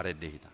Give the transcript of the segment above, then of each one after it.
Redehita.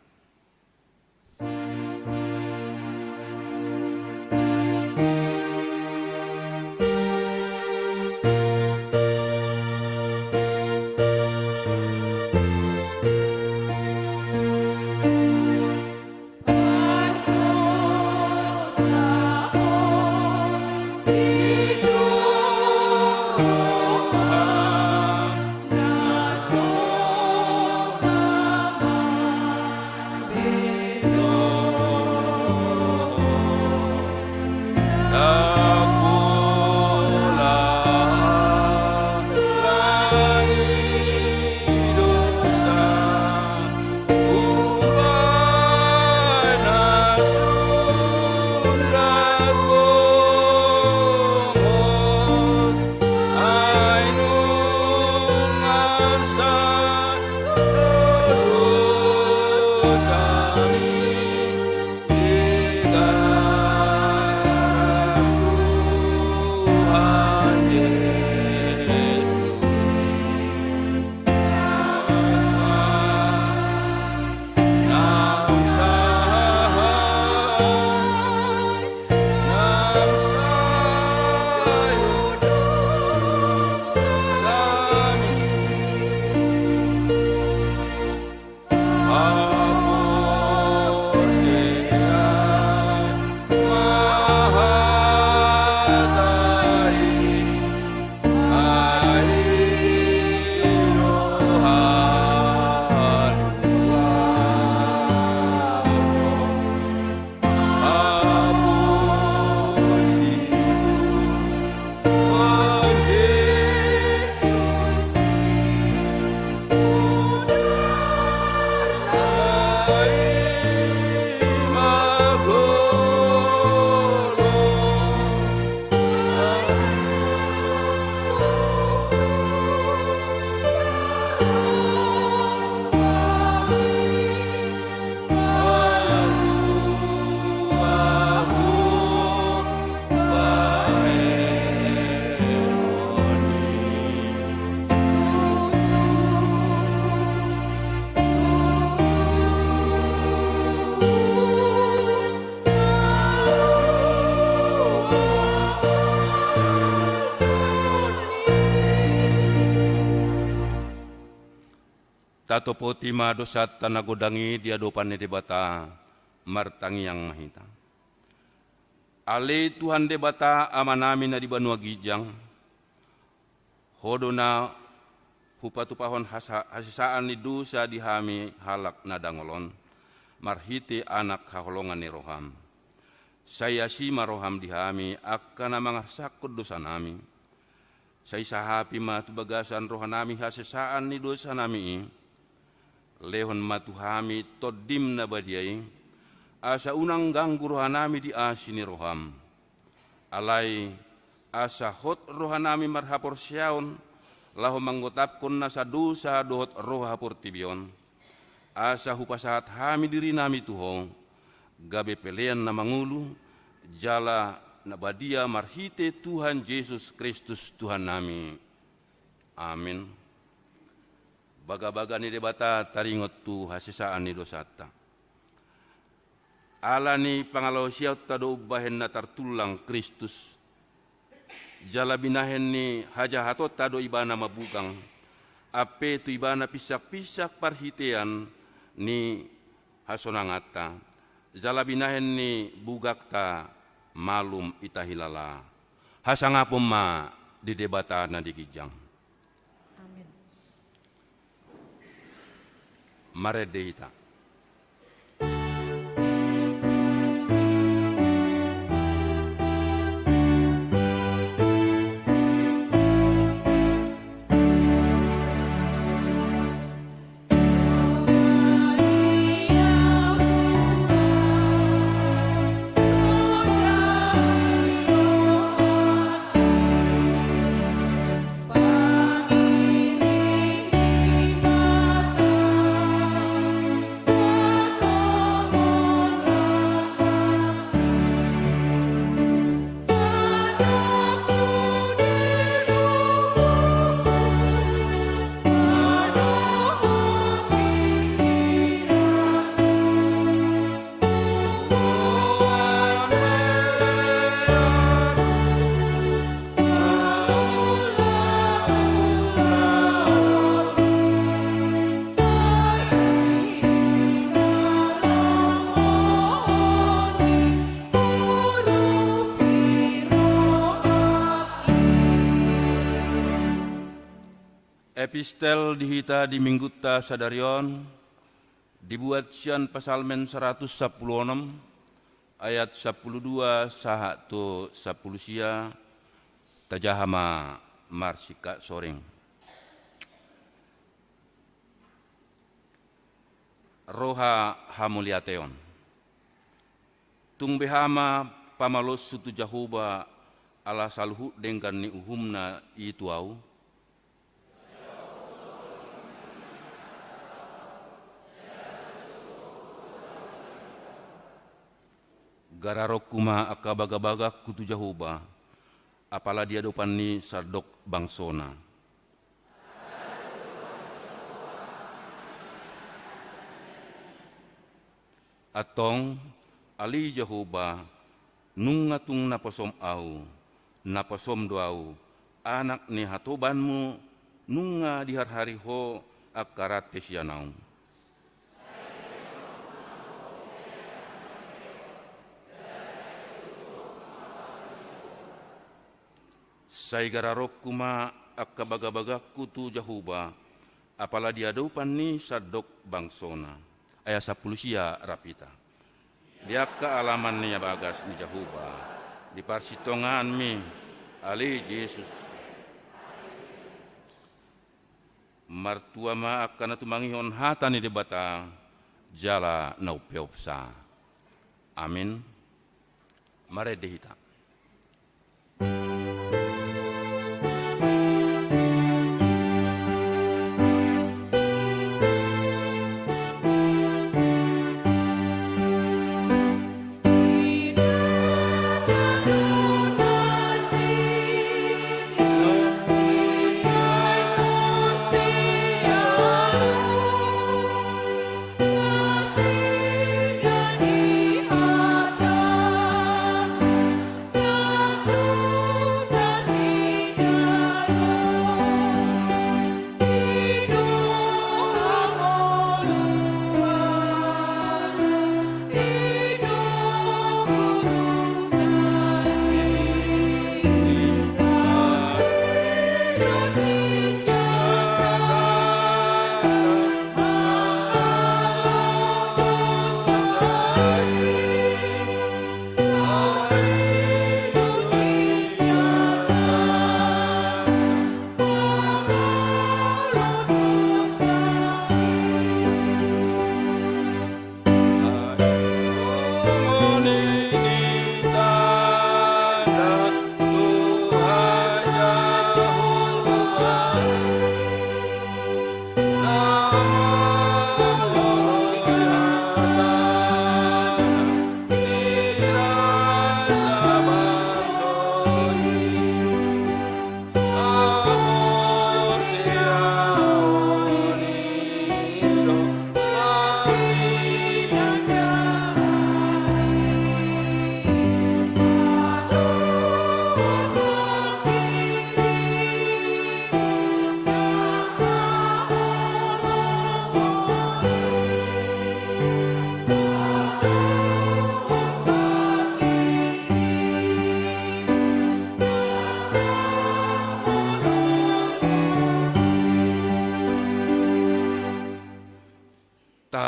Tato poti ma dosat tanagodangi dia dopan ni debata martangi yang mahita. Ale Tuhan debata amanami na di banua gijang. Hodona hupatupahon hasisaan ni dosa dihami halak na dangolon. Marhiti anak haholongan ni roham. Saya si maroham dihami akan mangarsakod dosa nami. Saya sahapi ma tubagasan rohanami hasisaan ni dosa nami. Lehon matuhami todim na badiay asa unang ganggu rohanami di asini roham alay asa hot rohanami marhapor siyaon laho manggotapkon na sa dosa dohot rohapor tibion asa hupasahat hami diri nami tuho gabe pelean na mangulu jala na badia marhite Tuhan Yesus Kristus Tuhan nami. Amin. Baga-baga ni debata taringot tu hasisaan ni dosata. Ala ni pangalaw siya tado ubahen na tartulang Kristus. Jala binahen ni haja hatot tado ibana mabugang. Ape tu ibana pisak-pisak parhitean ni hasonangata. Jala binahen ni bugakta malum itahilala. Hasangapom ma di debata na digijang. Maredehita. epistel dihita di minggutta sadarion dibuat sian pasalmen 116 ayat 12 saha to 10 sia tajahama marsika soreng. Roha hamuliateon. Tung behama pamalos sutu jahuba ala saluhu dengan ni uhumna itu au. Gararok kuma akabaga-baga kutu jahuba apala dia dopan ni sardok bangsona. Atong ali Jehovah nungatung napasom au, napasom doau, anak ni hatobanmu nunga di hari ho akarat tesianau. Sai gararok kuma akabaga-baga kutu Jehovah, apala dia dopan ni sadok bangsona. Ayat 10 sia rapita. Dia ke alaman ni bagas ni Jehovah. Di parsitongan mi ali Yesus. Martua ma akan tumangihon hata ni debata jala naupeopsa. Amin. Mare dehita.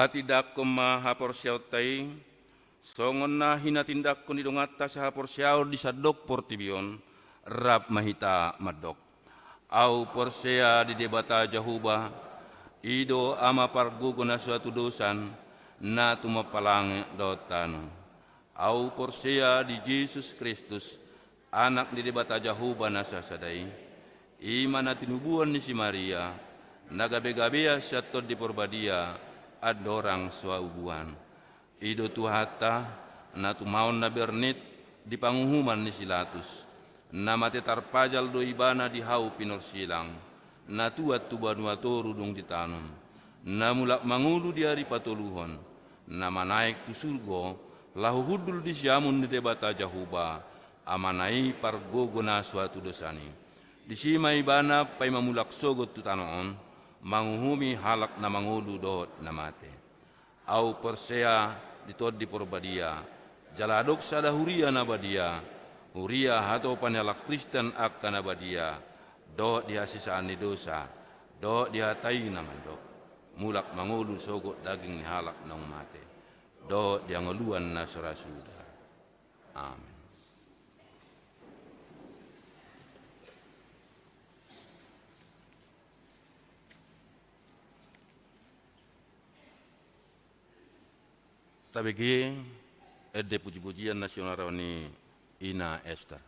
Tidak kemaha porsiau tai songon na hina tindak kun didongata saha porsiau di sadok portibion rap mahita madok au porsea di debata jahuba ido ama parguguna suatu dosan na tumapalang dotano au porsea di Yesus Kristus anak di debata jahuba nasa sadai imana tinubuan ni si Maria nagabe-gabea syatod di porbadia adorang suaubuan ido tuhata na tumaon na bernit di panguhuman ni silatus na mate tarpajal do ibana di hau pinor silang na tuat tubanua toru dong ditanum na mulak mangudu di hari patoluhon na manaik tu surgo lahu hudul di siamun di debata jahuba amanai pargogona suatu dosani di sima ibana pai mamulak sogot tu tanoon manguhumi halak na mangudu dohot na mate au persea ditod di porbadia jaladok sada huria na badia huria hato panala Kristen akan na badia dohot di hasisaan ni dosa Do dihatai naman dok. Mulak mangulu sogok daging ni halak nang mate. Do diangoluan na surasuda. Amin. Tabegi ede puji-pujian nasional roni Ina Esther.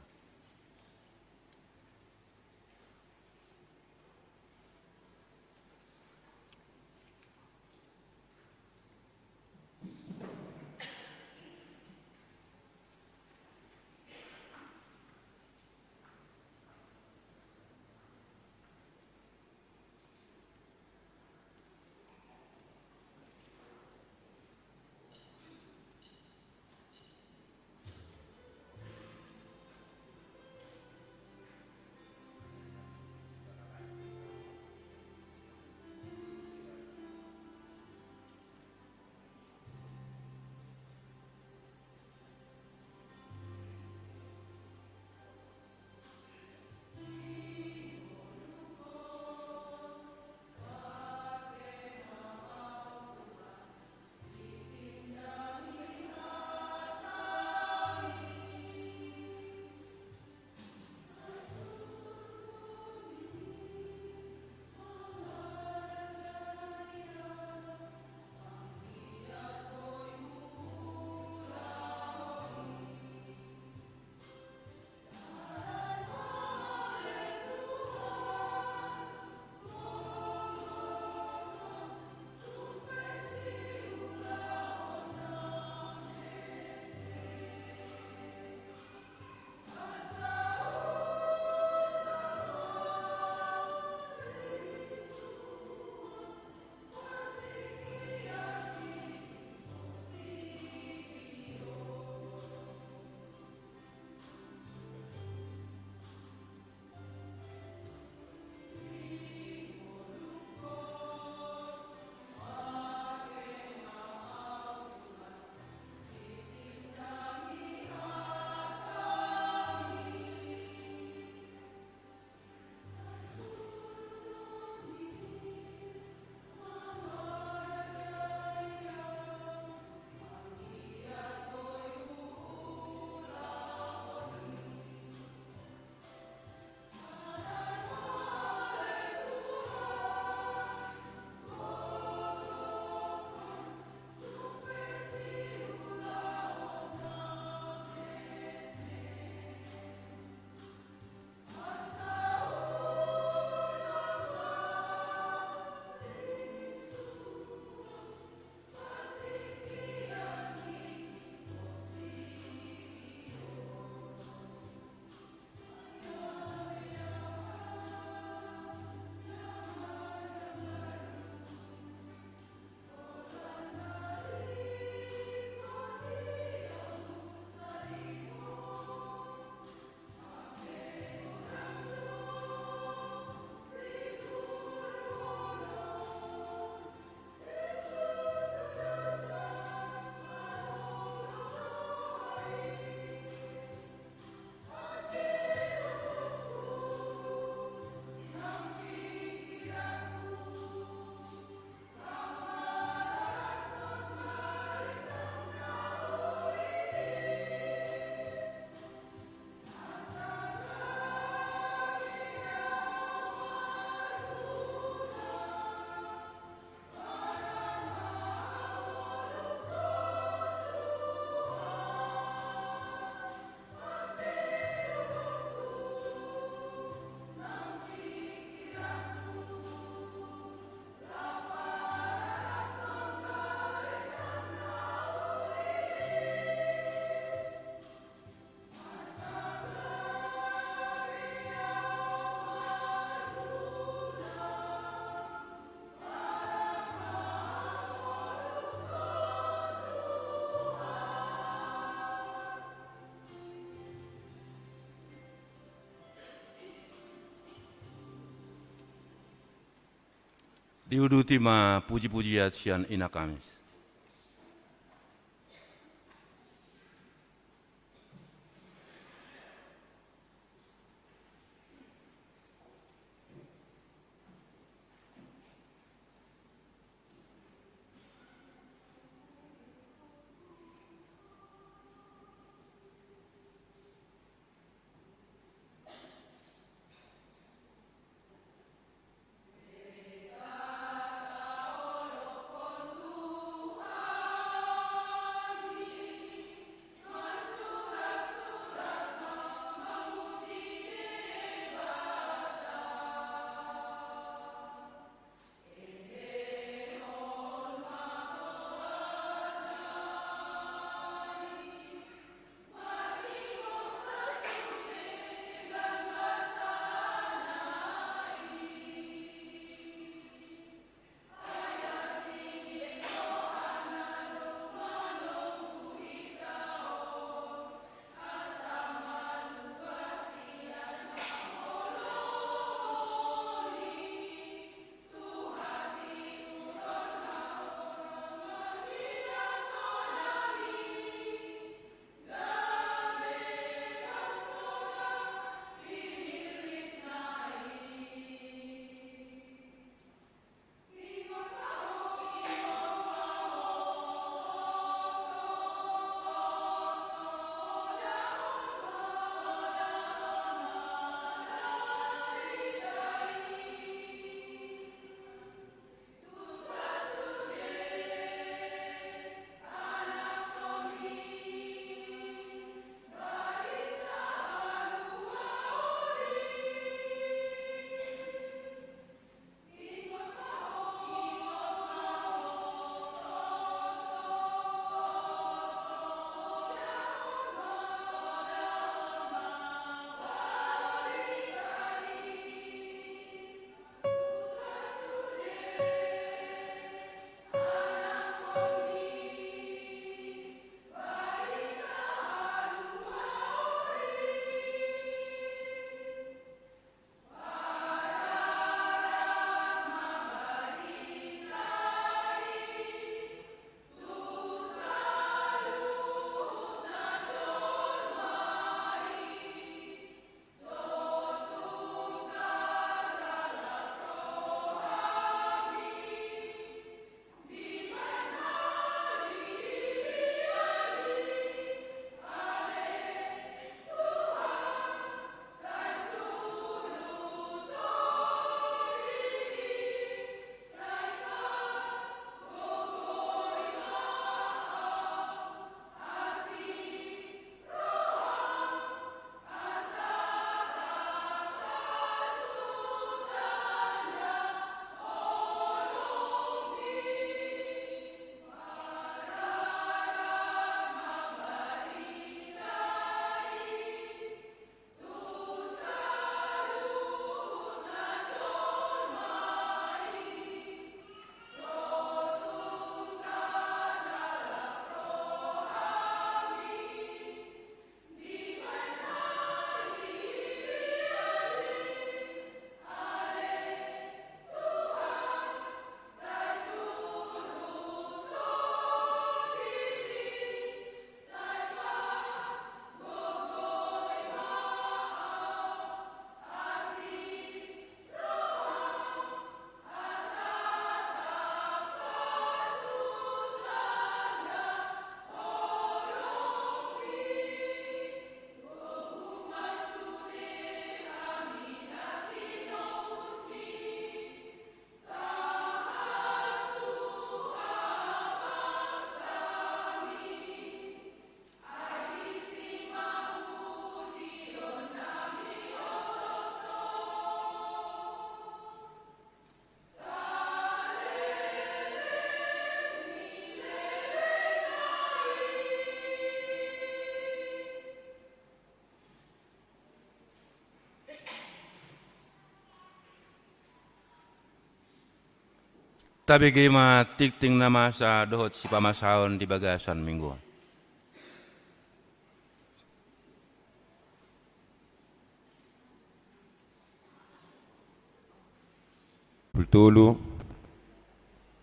Diuduti ma puji-pujian sian Ina Kamis. Tapi gima tikting nama sa dohot si pamasaon di bagasan minggu. Pultulu,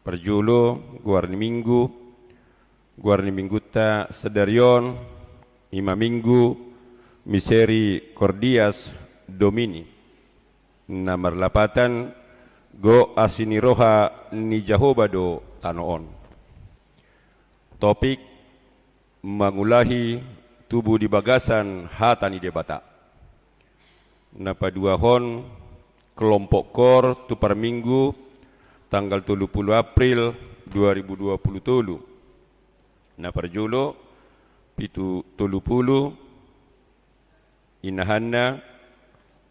perjulo, guarni minggu ta sedarion, ima minggu, miseri cordias domini. Nomor lapatan, go asini roha ni Jehovah do tanoon. Topik, mangulahi tubuh di bagasan hatani debata. Napaduahon, kelompok kor tu per minggu tanggal 30 April 2020. Na perjulo pitu 30 Ina Hanna,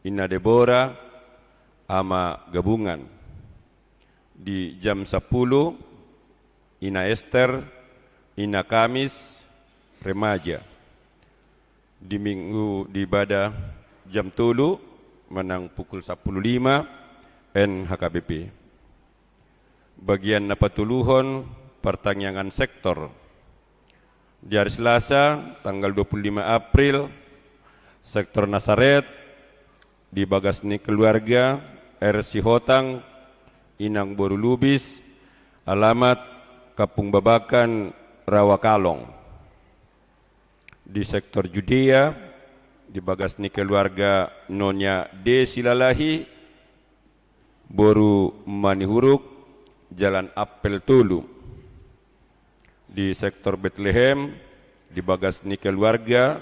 Ina Deborah ama gabungan. Di jam 10 Ina Esther, Ina Kamis remaja. Di minggu di ibadah jam 3 menang pukul 10.05 NHKBP. Bagian napatuluhon pertanyaan sektor. Di hari Selasa tanggal 25 April sektor Nasaret di Bagasni keluarga RC Hotang Inang Boru Lubis, alamat Kapung Babakan Rawakalong. Di sektor Judea di Bagasni keluarga Nonya D. Silalahi Boru Manihuruk Jalan Apel Tulu. Di sektor Bethlehem di Bagasni keluarga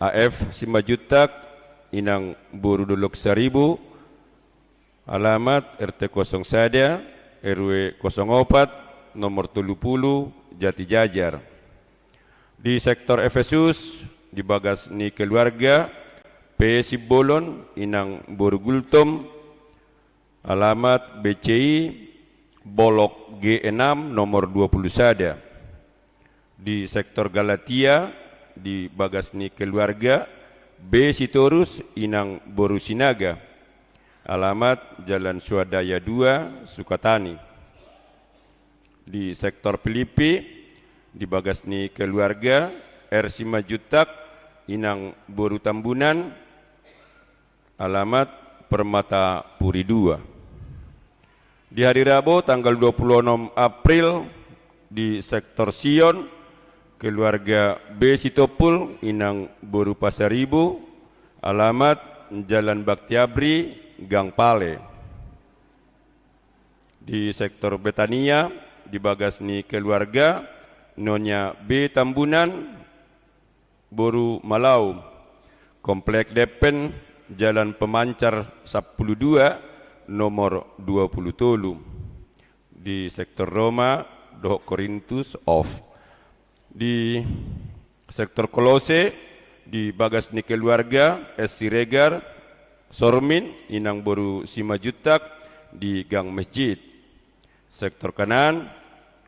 AF Simajutak Inang Boru Dolok Seribu, alamat RT 01 RW 04 nomor 30 Jati Jajar. Di sektor Efesus di Bagasni keluarga P. Sibolon Inang Boru Gultom, alamat BCI Bolok G6 nomor 21. Di sektor Galatia di Bagasni keluarga B. Sitorus Inang Boru Sinaga, alamat Jalan Swadaya 2 Sukatani. Di sektor Filipi di Bagasni keluarga R. Simajutak Inang Boru Tambunan, alamat Permata Puri 2. Di hari Rabu tanggal 26 April di sektor Sion keluarga B. Sitopul Inang Boru Pasaribu, alamat Jalan Baktiabri Gang Pale. Di sektor Betania di Bagasni keluarga Nonya B. Tambunan Boru Malau, Komplek Depen Jalan Pemancar 12 nomor 20 Tolu. Di sektor Roma Dohok Korintus off. Di sektor Kolose di Bagasni keluarga S. Siregar Sormin Inang Boru Simajutak di Gang Masjid. Sektor kanan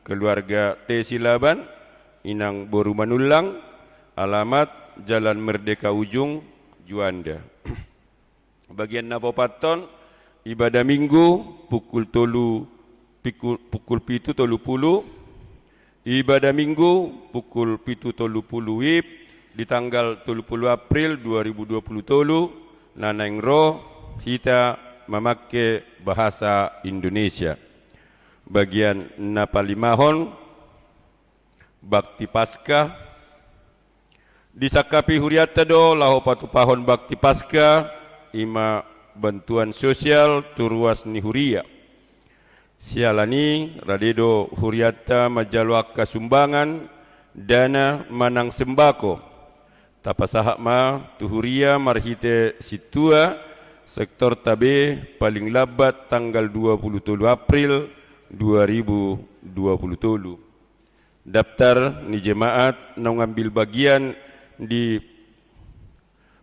keluarga T. Silaban Inang Boru Manulang, alamat Jalan Merdeka Ujung Juanda. Bagian Napopaton ibadah minggu pukul 7.30, ibadah minggu pukul 7.30 WIB di tanggal 30 April 2020 nanang roh kita memakai bahasa Indonesia. Bagian napalimahon Bakti Paskah disakapi huriata do laho patupahon Bakti Paskah ima bantuan sosial turuas ni huria. Sialani radedo huriata majalwaka sumbangan dana manang sembako tapasahak ma tuhuria marhite situa sektor tabe paling labat tanggal 27 April 2020. Daftar ni jemaat mengambil bagian di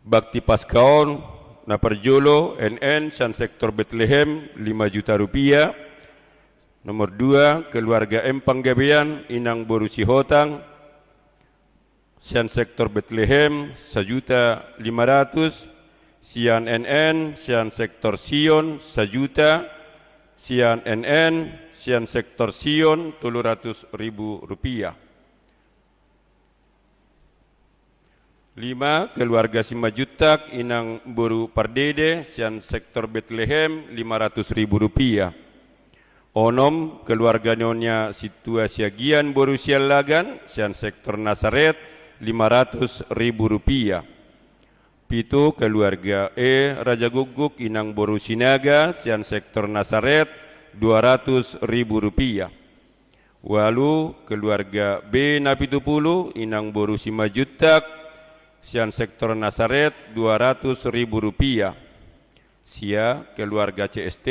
Bakti Paskaon na perjolo NN san sektor Bethlehem 5 juta rupiah. Nomor 2 keluarga Empang Gabean Inang Boru Sihotang sian sektor Bethlehem 1.500.000, sian NN sian sektor Sion 1 juta, sian NN, sian sektor Sion, Rp700.000. 5. Keluarga Simajutak inang boru Pardede, sian sektor Bethlehem, Rp500.000. 6. Keluarga Nyonya Situa Siagian boru Sialagan, sian sektor Nazaret, Rp500.000. 7. Keluarga Raja Guguk inang boru Sinaga, sian sektor Nazaret, Rp200.000. 8. Keluarga B Napitupulu inang boru Simajutak, sian sektor Nazaret, Rp200.000. Sia keluarga CST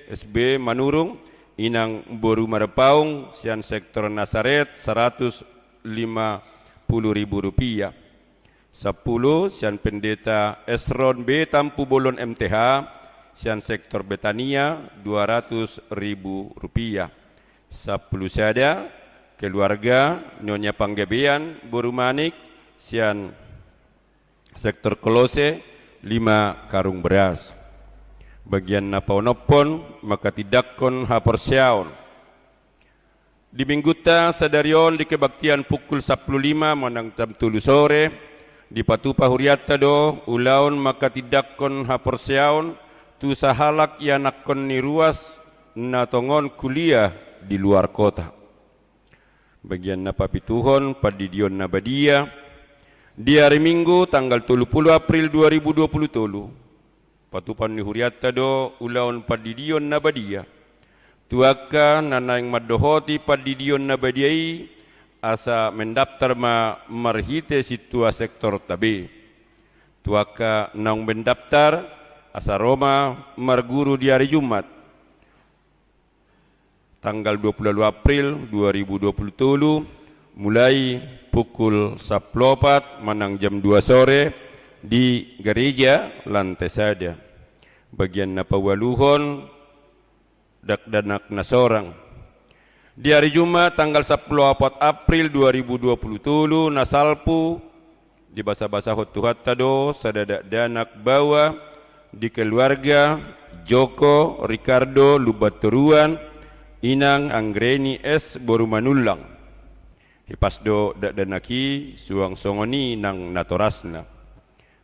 SB Manurung inang boru Marapaung, sian sektor Nazaret, Rp150.000. 10. Sian pendeta Esron B Tampu Bolon MTH, sian sektor Betania, Rp200.000. 10 sada keluarga Nyonya Panggabean boru Manik, sian sektor Kolose, 5 karung beras. Bagian napaunopon maka tidakkon haporsiaon. Di mingguta sadarion di kebaktian pukul 15 manang jam 3 sore di Patupa Huriata do ulaon maka tidakkon haporsiaon tu sahalak yanakkon ni ruas natongon kuliah di luar kota. Bagian napapituhon padidion nabadia di hari Minggu tanggal 30 April 2023, Patupan ni Huriata do ulaon padidion nabadia. Tuaka nanaing madohoti padidion nabadiai asa mendaftar marhite situa sektor tabe. Tuaka naung mendaftar asa Roma marguru di hari Jumat tanggal 22 April 2023 mulai pukul 14 manang jam 2 sore di gereja lantai sada. Bagian napawaluhon dakdanak nasorang. Di hari Jumat tanggal 14 April 2023 nasalpu di basa-basa hotuhatta do sadadak danak bawa di keluarga Joko Ricardo Lubaturuan inang Anggreni S boru Manulang. Hipasdo dakdanaki suang songoni nang natorasna.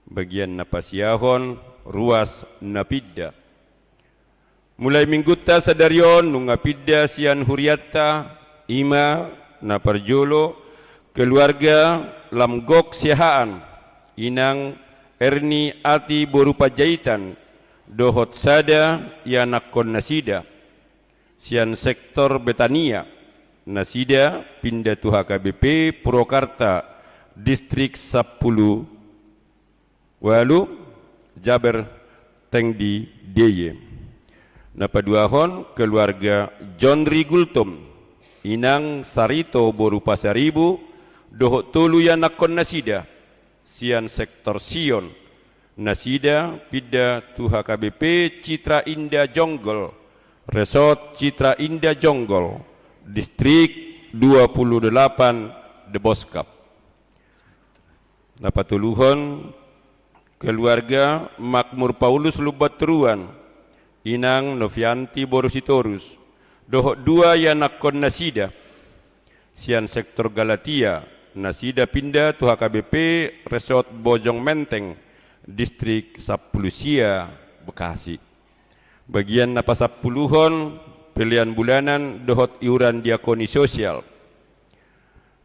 Bagian napasiahon ruas napidda. Mulai mingguta sadarion nungapidda sian Huriata ima naparjolo keluarga Lamgok Siahaan inang Erni Ati boru Pajaitan dohot sada yanakon nasida sian sektor Betania nasida pindah tu HKBP Purwakarta distrik 10 walu Jaber Tengdi Deye. Napaduahon keluarga John Rigultom inang Sarito boru Pasaribu dohot tulu yanakon nasida sian sektor Sion nasida pindah tu HKBP Citra Indah Jonggol Resort Citra Indah Jonggol distrik 28 Deboskap. Napatuluhon keluarga Makmur Paulus Lubaturuan inang Novianti Borusitorus dohok 2 yanakon nasida sian sektor Galatia nasida pindah tu HKBP Resort Bojong Menteng distrik 10 Sia Bekasi. Bagian napasapuluhon pilihan bulanan dohot iuran diakoni sosial.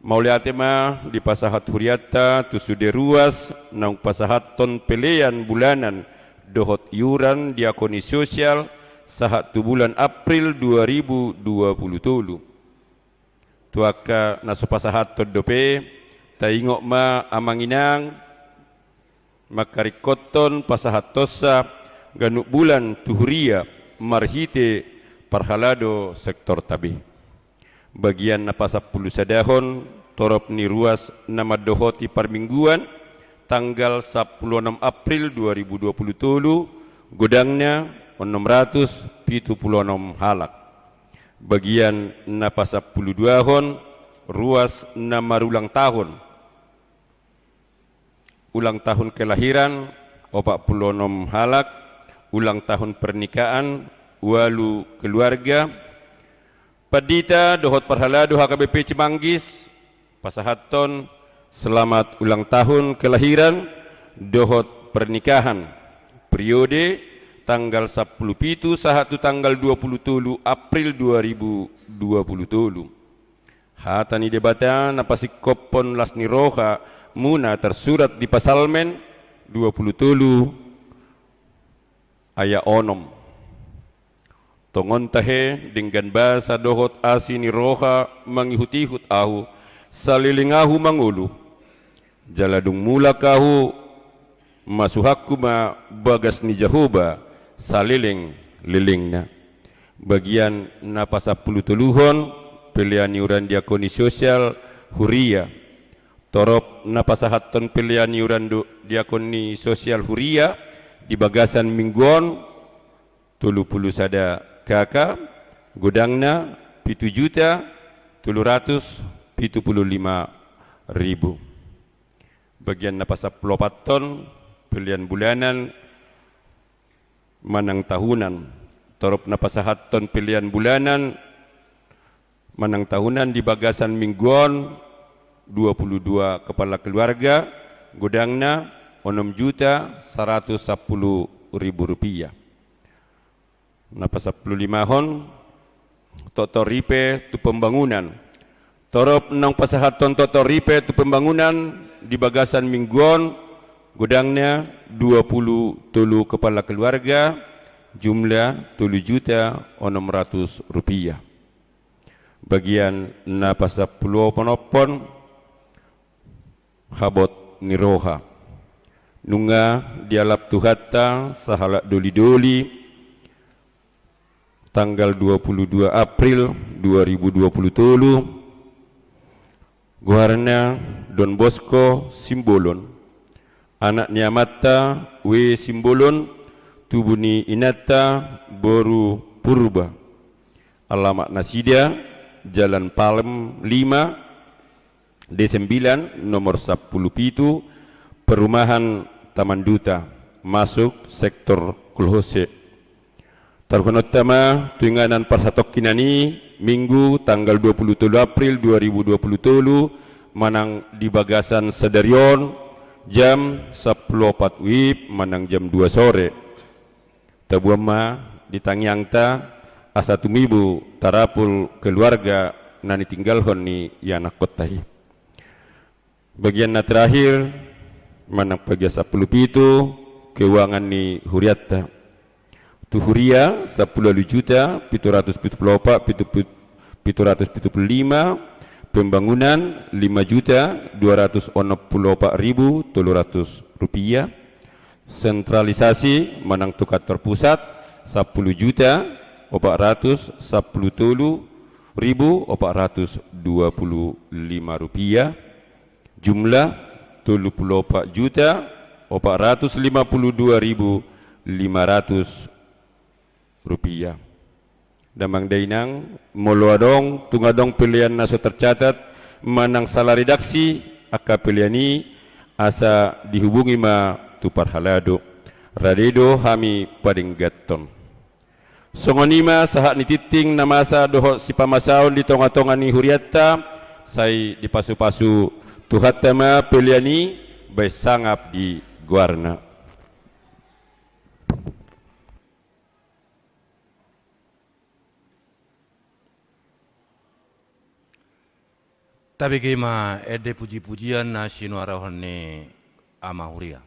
Mauliatema di pasahat Huriata tusude ruas nang pasahat ton pilihan bulanan dohot iuran diakoni sosial sahat tu bulan April 2023. Tuaka nasu pasahat ton dope taingok ma amanginang makarikoton pasahat tosa ganuk bulan tuhuria marhite parhalado sektor tabi. Bagian napasapulu sadahon torop ni ruas nama dohoti parmingguan tanggal 16 April 2023 godangnya 676 halak. Bagian napasapulu duahon ruas nama ulang tahun kelahiran 46 halak, ulang tahun pernikahan walu keluarga. Padita dohot parhalado HKBP Cimanggis, pasahaton selamat ulang tahun kelahiran dohot pernikahan periode tanggal 17 sahatu tanggal 23 April 2020. Hatani debatan napasik kopon lasni roha muna tersurat di pasalmen 27 ayat onom. Tongon tahe dengan bahasa dohot asini roha mangihut-ihut ahu salilingahu mangulu. Jaladung mula kahu masuhaku ma bagas ni Jahoba saliling lilingna. Bagian napasa puluh tuluhon pilihan iuran diakoni sosial huria. Torop napasahaton pilihan iuran diakoni sosial huria di bagasan mingguan 30 sada kakak gudangna 7.775.000. Bagian napasa pelopaton pilihan bulanan manang tahunan. Torop napasahaton pilihan bulanan manang tahunan di bagasan mingguan 22 kepala keluarga gudangna 6.110.000 rupiah. Napasa 15 hon totoripe tu pembangunan. Torop nang pasahaton totoripe tu pembangunan di bagasan mingguan gudangnya 20 tulu kepala keluarga jumlah 7.600.000 rupiah. Bagian napasa puluh penopon habot niroha nunga dialap tuhata sahalak doli-doli tanggal 22 April 2020 guarna Don Bosco Simbolon anaknya mata W Simbolon tubuni inata boru purba alamat Nasidia Jalan Palem 5 D9 nomor 10 pitu perumahan Taman Duta masuk sektor Kulhose. Tarhunot tama tuinganan parsatok kinani Minggu tanggal 27 April 2020 manang di bagasan Sedarion jam 10.04 WIB manang jam 2 sore. Tabuama ditangyangta asa tumibu tarapul keluarga nani tinggalhon ni yana kotahi. Bagian na terakhir manang pagya 10 pitu keuangan ni Huriatta. Tu Huria 10.774.775 pembangunan 5.264.300 rupiah. Sentralisasi manang tu kantor pusat 10.410.425 rupiah. Jumlah 34.452.500 rupiah. Damang dainang moloadong tungadong pilihan naso tercatat manang salah redaksi aka pilihan ini asa dihubungi ma tupar halado radedo hami padinggaton songonima sahat nititing namasa doho si pamasaon di tonga-tonga ni Huriatta sai dipasu-pasu tuhatama pilihan ini baik sangap di guarna. Tapi kema ede puji-pujian na sinuarahone ama Huria.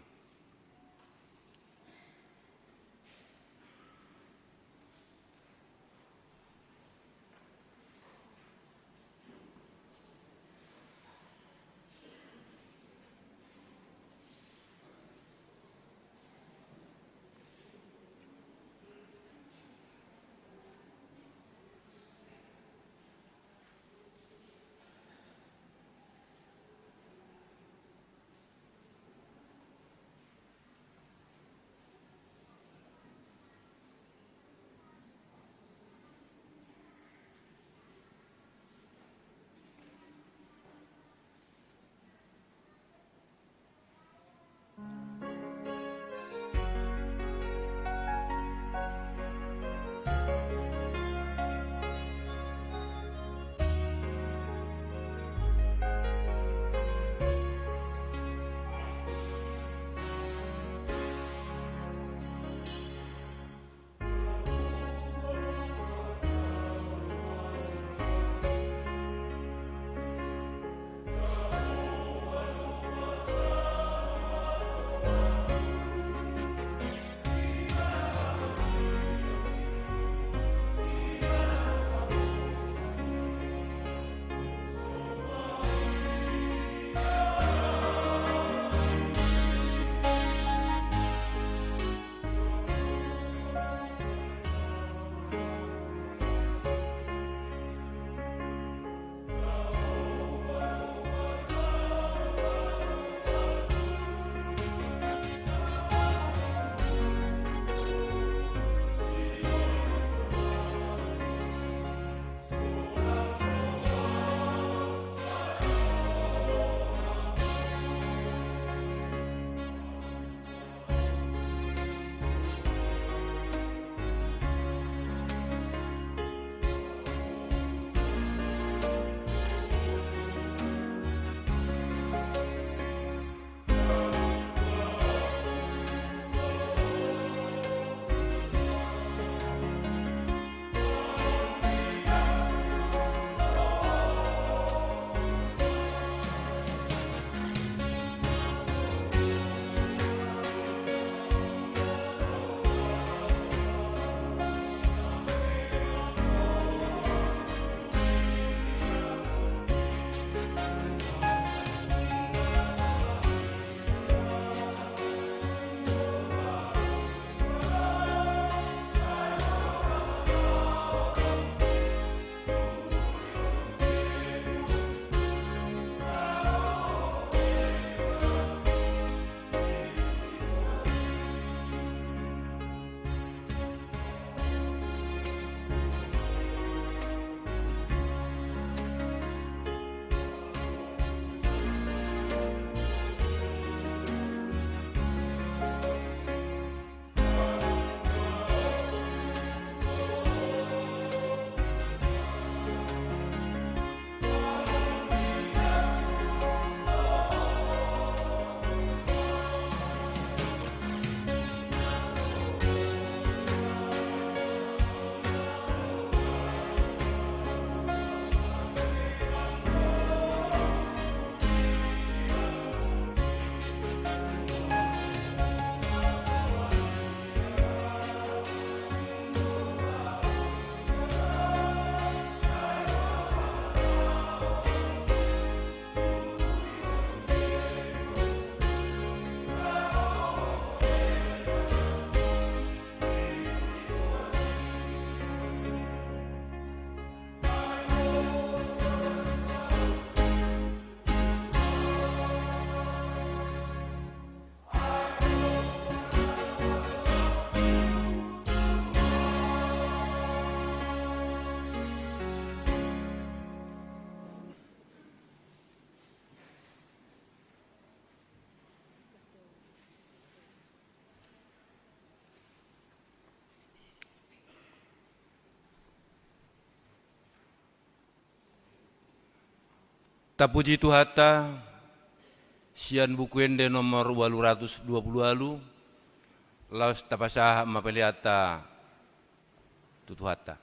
Tapuji Tuhata, sian bukuende nomor 820 alu, laos tapasah mapeliata tutuhata.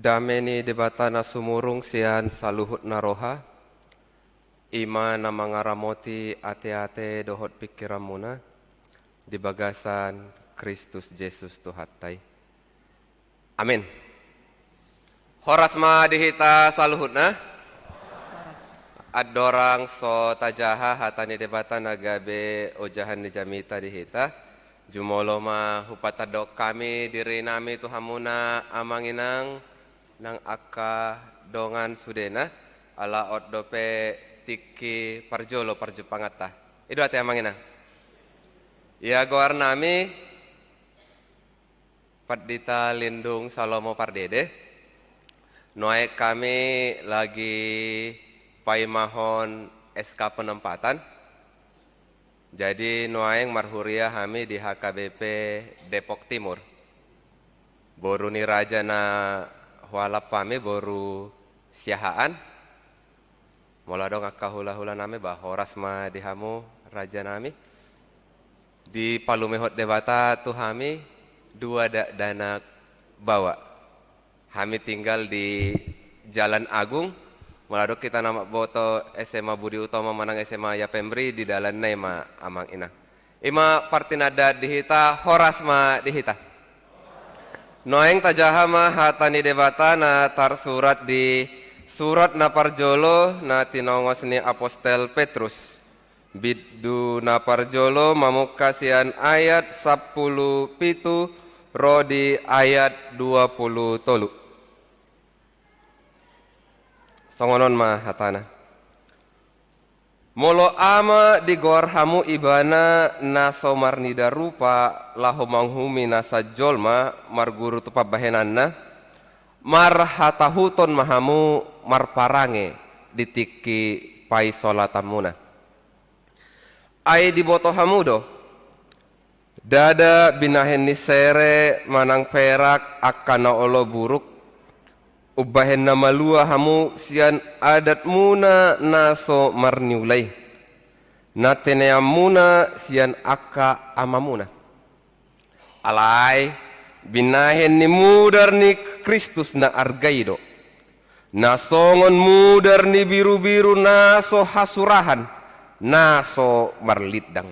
dameni debatana sumurung sian saluhut naroha, ima na mangaramoti ate-ate dohot pikiramuna, di bagasan Kristus Yesus Tuhatai. Amin. Horas ma dihita saluhutna, adorang so tajaha hatani debatan agabe ojahan di jamita dihita, jumolo ma hupatadok kami diri nami tuhamuna amanginang nang akka dongan sudena ala dope tiki parjolo parjepangata. Itu ate amangina. Ya goar nami Padita Lindung Salomo Pardede. Noek kami lagi paimahon SK penempatan. Jadi noeng marhuria kami di HKBP Depok Timur. Boru ni raja na hualap kami boru siahaan. Mula dong akka hula-hula nami bahoras ma dihamu raja nami. Di palumehot debata tu kami dua dana bawa. Kami tinggal di Jalan Agung. Mula dong kita nama boto SMA Budi Utama manang SMA Yapemri di dalan nema amang ina. Ima partinada dihita horas ma dihita. Noeng tajahama hatani debata na tar surat di surat na parjolo na tinongos ni Apostel Petrus. Biddu na parjolo mamukasian ayat 10 pitu rodi ayat 20 tolu. Songonon ma hatana. Molo ama di gor hamu ibana na somarnida rupa laho manghumi nasa jolma marguru tu pabahenanna marhatahuton mahamu marparange ditiki pai solatamuna. Ai di boto hamudo dada binahen ni sere manang perak akana olo buruk ubahen nama lua hamu sian adat muna naso marniulai nateneam muna sian akka amamuna alai binahen ni mudar ni Kristus na argaido nasongon mudar ni biru-biru naso hasurahan naso marlidang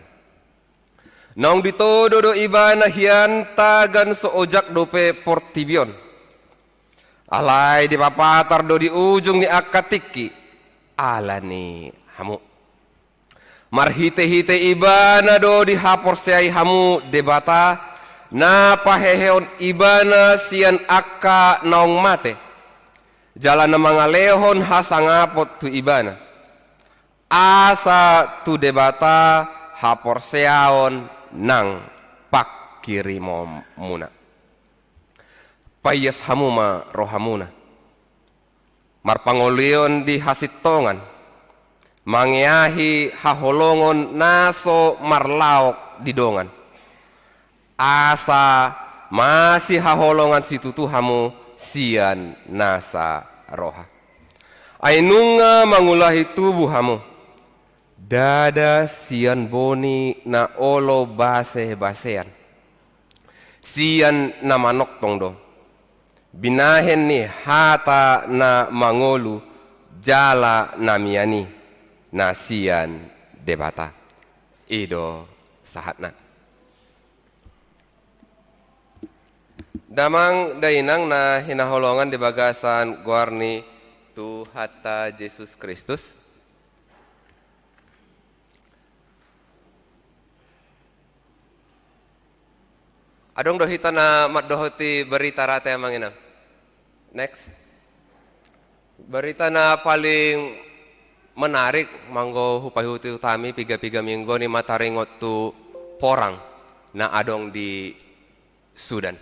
naung ditodo do ibana hianta gan so ojak dope portibion alai di papatar do di ujung ni akatiki alani hamu marhite-hite ibana do di hapor seai hamu debata na paheheon ibana sian akka naong mate jalan na mga lehon hasangapot tu ibana asa tu debata hapor seaon nang pakirimom muna payas hamuma rohamuna marpangolion di hasitongan mangiahi haholongon naso marlaok didongan asa masih haholongan situtu hamu sian nasa roha ainunga mangulahi tubuh hamu dada sian boni na olo base-basean sian na manok tongdo binahen ni hata na mangolu jala namiani nasian debata ido sahatna damang dainang na hinaholongan di bagasan guarni tu hatta Yesus Kristus adong dohita na matdohoti berita rate amang ina. Next. Berita na paling menarik manggo hupahuti utami piga-piga minggu ni mataringot tu porang na adong di Sudan.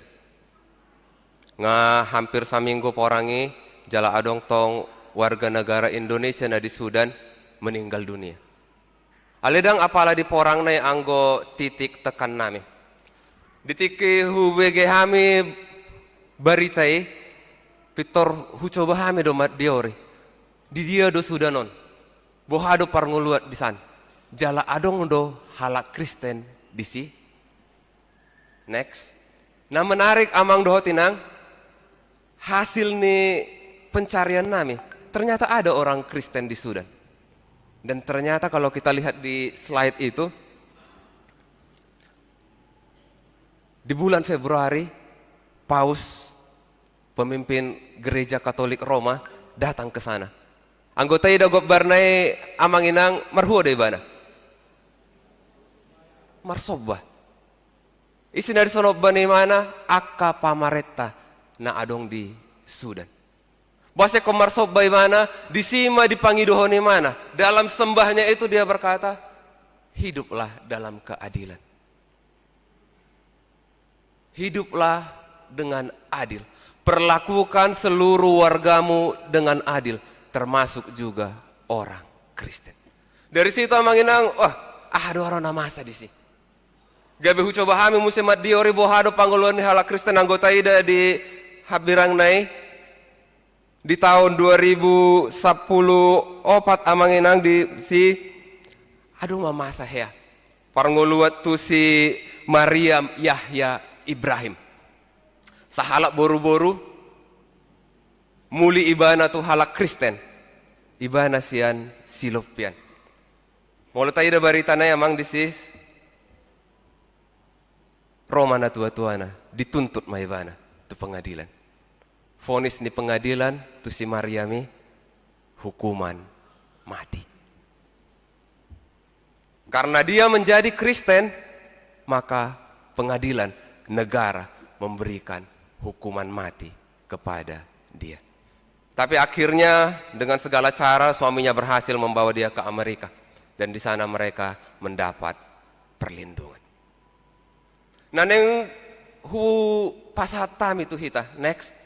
Nga hampir saminggu porangi jala adong tong warga negara Indonesia na di Sudan meninggal dunia. Aledang apala di porang na anggo titik tekan nami. Ditiki hubege hami baritai pitor hucoba hami do mat diori di dia do Sudanon bohado parnguluat di san jala adong do halak Kristen di si next na menarik amang doho tinang hasil nih pencarian kami, ternyata ada orang Kristen di Sudan. Dan ternyata kalau kita lihat di slide itu, di bulan Februari, Paus, pemimpin gereja Katolik Roma, datang ke sana. Anggota ida gobernai amanginang marhuo de bana. Marsobah. Isi dari sonoba ni mana? Akka pamaretta na adong di Sudan. Bahasa komarsobah mana? Disima dipangidoho ni mana? Dalam sembahnya itu dia berkata, hiduplah dalam keadilan. Hiduplah dengan adil. Perlakukan seluruh wargamu dengan adil, termasuk juga orang Kristen. Dari situ amanginang, wah, ada orang namasa di sini. Gabe coba kami musim diori bohado pangguluan hala Kristen anggota ida di habirang nai di tahun 2010 opat amanginang di si aduh mamasa ya parnguluat tu si Maryam Yahya Ibrahim sahalak boru-boru muli ibana tu halak Kristen ibana sian silopian mulai ida barita na amang di si Roma na tua-tuana dituntut maibana tu pengadilan. Vonis ni pengadilan tu si Maryami hukuman mati. Karena dia menjadi Kristen, maka pengadilan negara memberikan hukuman mati kepada dia. Tapi akhirnya dengan segala cara suaminya berhasil membawa dia ke Amerika dan di sana mereka mendapat perlindungan. Naneng hu pasatam itu hita next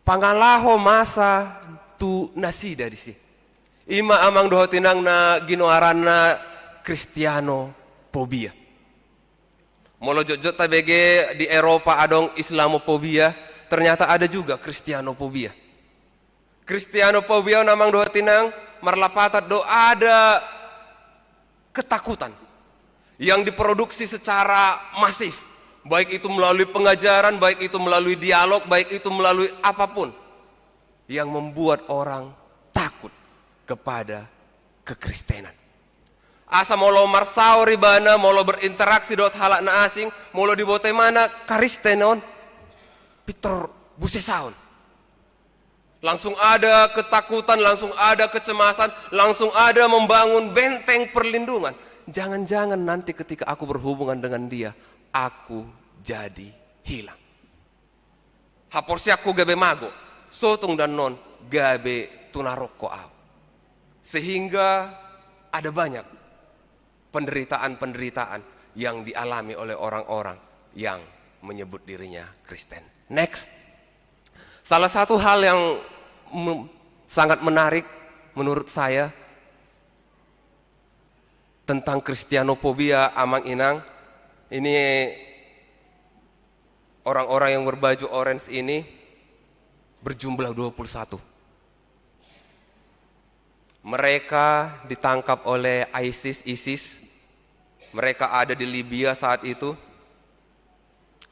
pangalaho masa tu nasida di si ima amang doho tinang na ginoaran Kristiano pobia molo jojot tabege di Eropa adong Islamofobia ternyata ada juga Kristianofobia. Kristianofobia namang doho tinang marlapatat do ada ketakutan yang diproduksi secara masif, baik itu melalui pengajaran, baik itu melalui dialog, baik itu melalui apapun yang membuat orang takut kepada kekristenan. Asa molo marsao ribana, molo berinteraksi dot halak na asing, molo dibote mana karistenon, pitor busesaon. Langsung ada ketakutan, langsung ada kecemasan, langsung ada membangun benteng perlindungan. Jangan-jangan nanti ketika aku berhubungan dengan dia, aku jadi hilang. Haporsi aku gabe mago, sotung dan non gabe tunaroko au. Sehingga ada banyak penderitaan-penderitaan yang dialami oleh orang-orang yang menyebut dirinya Kristen. Next. Salah satu hal yang sangat menarik menurut saya tentang Kristianofobia amang inang ini orang-orang yang berbaju orange ini berjumlah 21. Mereka ditangkap oleh ISIS. Mereka ada di Libya saat itu.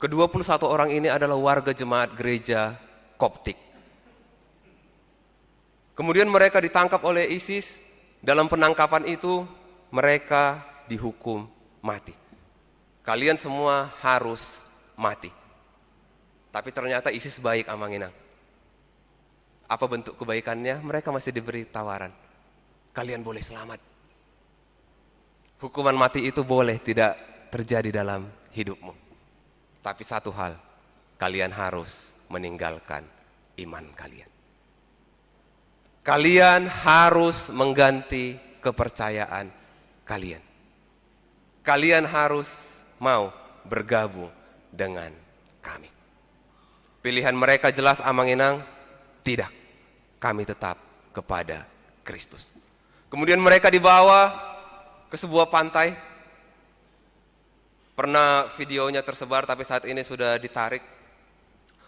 Ke-21 orang ini adalah warga jemaat gereja Koptik. Kemudian mereka ditangkap oleh ISIS. Dalam penangkapan itu mereka dihukum mati. Kalian semua harus mati. Tapi ternyata ISIS baik amanginang. Apa bentuk kebaikannya? Mereka masih diberi tawaran. Kalian boleh selamat. Hukuman mati itu boleh tidak terjadi dalam hidupmu. Tapi satu hal, kalian harus meninggalkan iman kalian. Kalian harus mengganti kepercayaan kalian. Kalian harus mau bergabung dengan kami. Pilihan mereka jelas amanginang, tidak. Kami tetap kepada Kristus. Kemudian mereka dibawa ke sebuah pantai. Pernah videonya tersebar tapi saat ini sudah ditarik.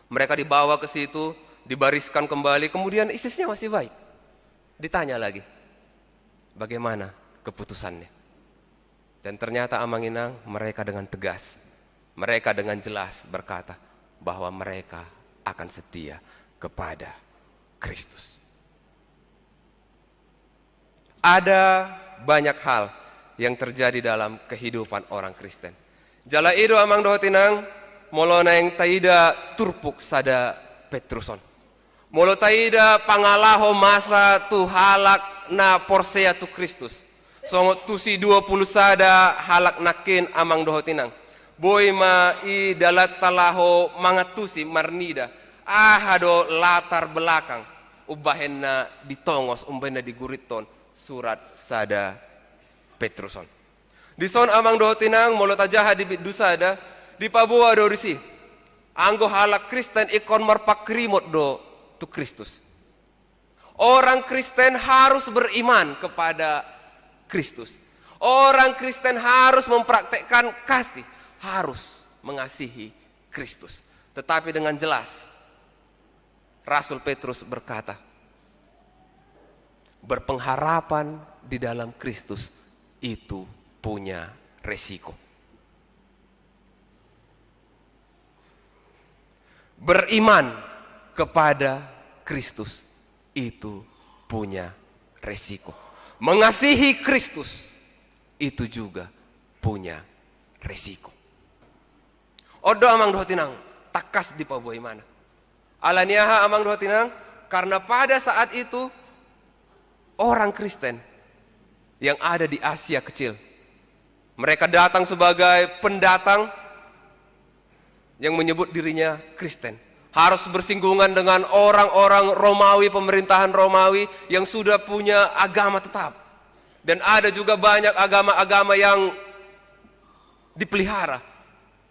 Mereka dibawa ke situ, dibariskan kembali, kemudian ISIS-nya masih baik. Ditanya lagi, bagaimana keputusannya? Dan ternyata amanginang mereka dengan tegas, mereka dengan jelas berkata bahwa mereka akan setia kepada Kristus. Ada banyak hal yang terjadi dalam kehidupan orang Kristen. Jala ido amang doho tinang, molo na yang taida turpuk sada Petruson. Molo taida pangalaho masa tu halak na porsea tu Kristus. Songot tusi 20 sada halak nakin amang doho tinang. Boy ma i dalat talaho mangatusi marnida. Ahado latar belakang. Ubahen na ditongos, ubahen na diguriton surat sada Petruson. Di son amang doho tinang molo tajaha di dusada di pabua do risi. Anggo halak Kristen ikon marpakrimot do tu Kristus. Orang Kristen harus beriman kepada Kristus. Orang Kristen harus mempraktekkan kasih, harus mengasihi Kristus. Tetapi dengan jelas Rasul Petrus berkata, berpengharapan di dalam Kristus itu punya resiko. Beriman kepada Kristus itu punya resiko. Mengasihi Kristus itu juga punya resiko. Odo amang doho tinang takas di pabuai mana. Alaniaha amang doho tinang karena pada saat itu orang Kristen yang ada di Asia kecil, mereka datang sebagai pendatang yang menyebut dirinya Kristen, harus bersinggungan dengan orang-orang Romawi, pemerintahan Romawi yang sudah punya agama tetap. Dan ada juga banyak agama-agama yang dipelihara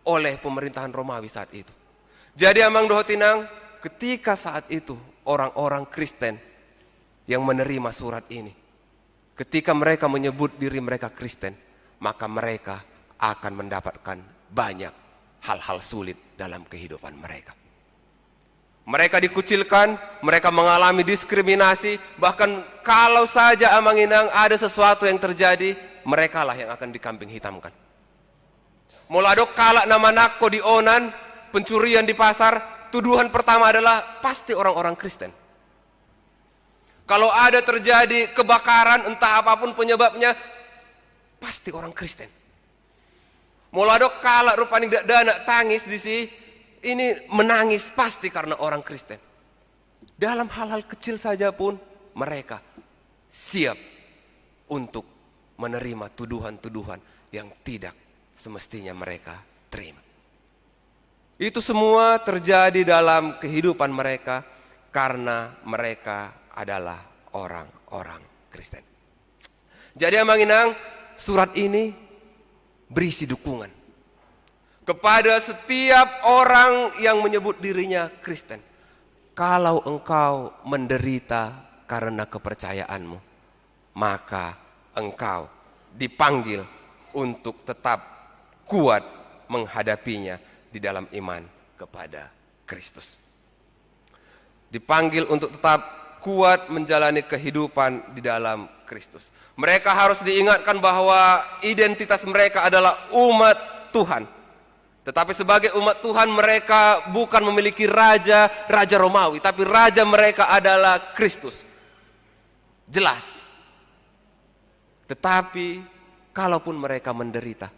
oleh pemerintahan Romawi saat itu. Jadi amang doho tinang, ketika saat itu orang-orang Kristen yang menerima surat ini, ketika mereka menyebut diri mereka Kristen, maka mereka akan mendapatkan banyak hal-hal sulit dalam kehidupan mereka. Mereka dikucilkan, mereka mengalami diskriminasi, bahkan kalau saja amang inang ada sesuatu yang terjadi, mereka lah yang akan dikambing hitamkan. Mulado kalak nama nako di onan, pencurian di pasar, tuduhan pertama adalah pasti orang-orang Kristen. Kalau ada terjadi kebakaran, entah apapun penyebabnya, pasti orang Kristen. Mulado kalak rupani dana tangis di sini, ini menangis pasti karena orang Kristen. Dalam hal-hal kecil saja pun mereka siap untuk menerima tuduhan-tuduhan yang tidak semestinya mereka terima. Itu semua terjadi dalam kehidupan mereka karena mereka adalah orang-orang Kristen. Jadi amang inang, surat ini berisi dukungan kepada setiap orang yang menyebut dirinya Kristen. Kalau engkau menderita karena kepercayaanmu, maka engkau dipanggil untuk tetap kuat menghadapinya di dalam iman kepada Kristus. Dipanggil untuk tetap kuat menjalani kehidupan di dalam Kristus. Mereka harus diingatkan bahwa identitas mereka adalah umat Tuhan. Tetapi sebagai umat Tuhan mereka bukan memiliki raja Romawi, tapi raja mereka adalah Kristus. Jelas. Tetapi kalaupun mereka menderita,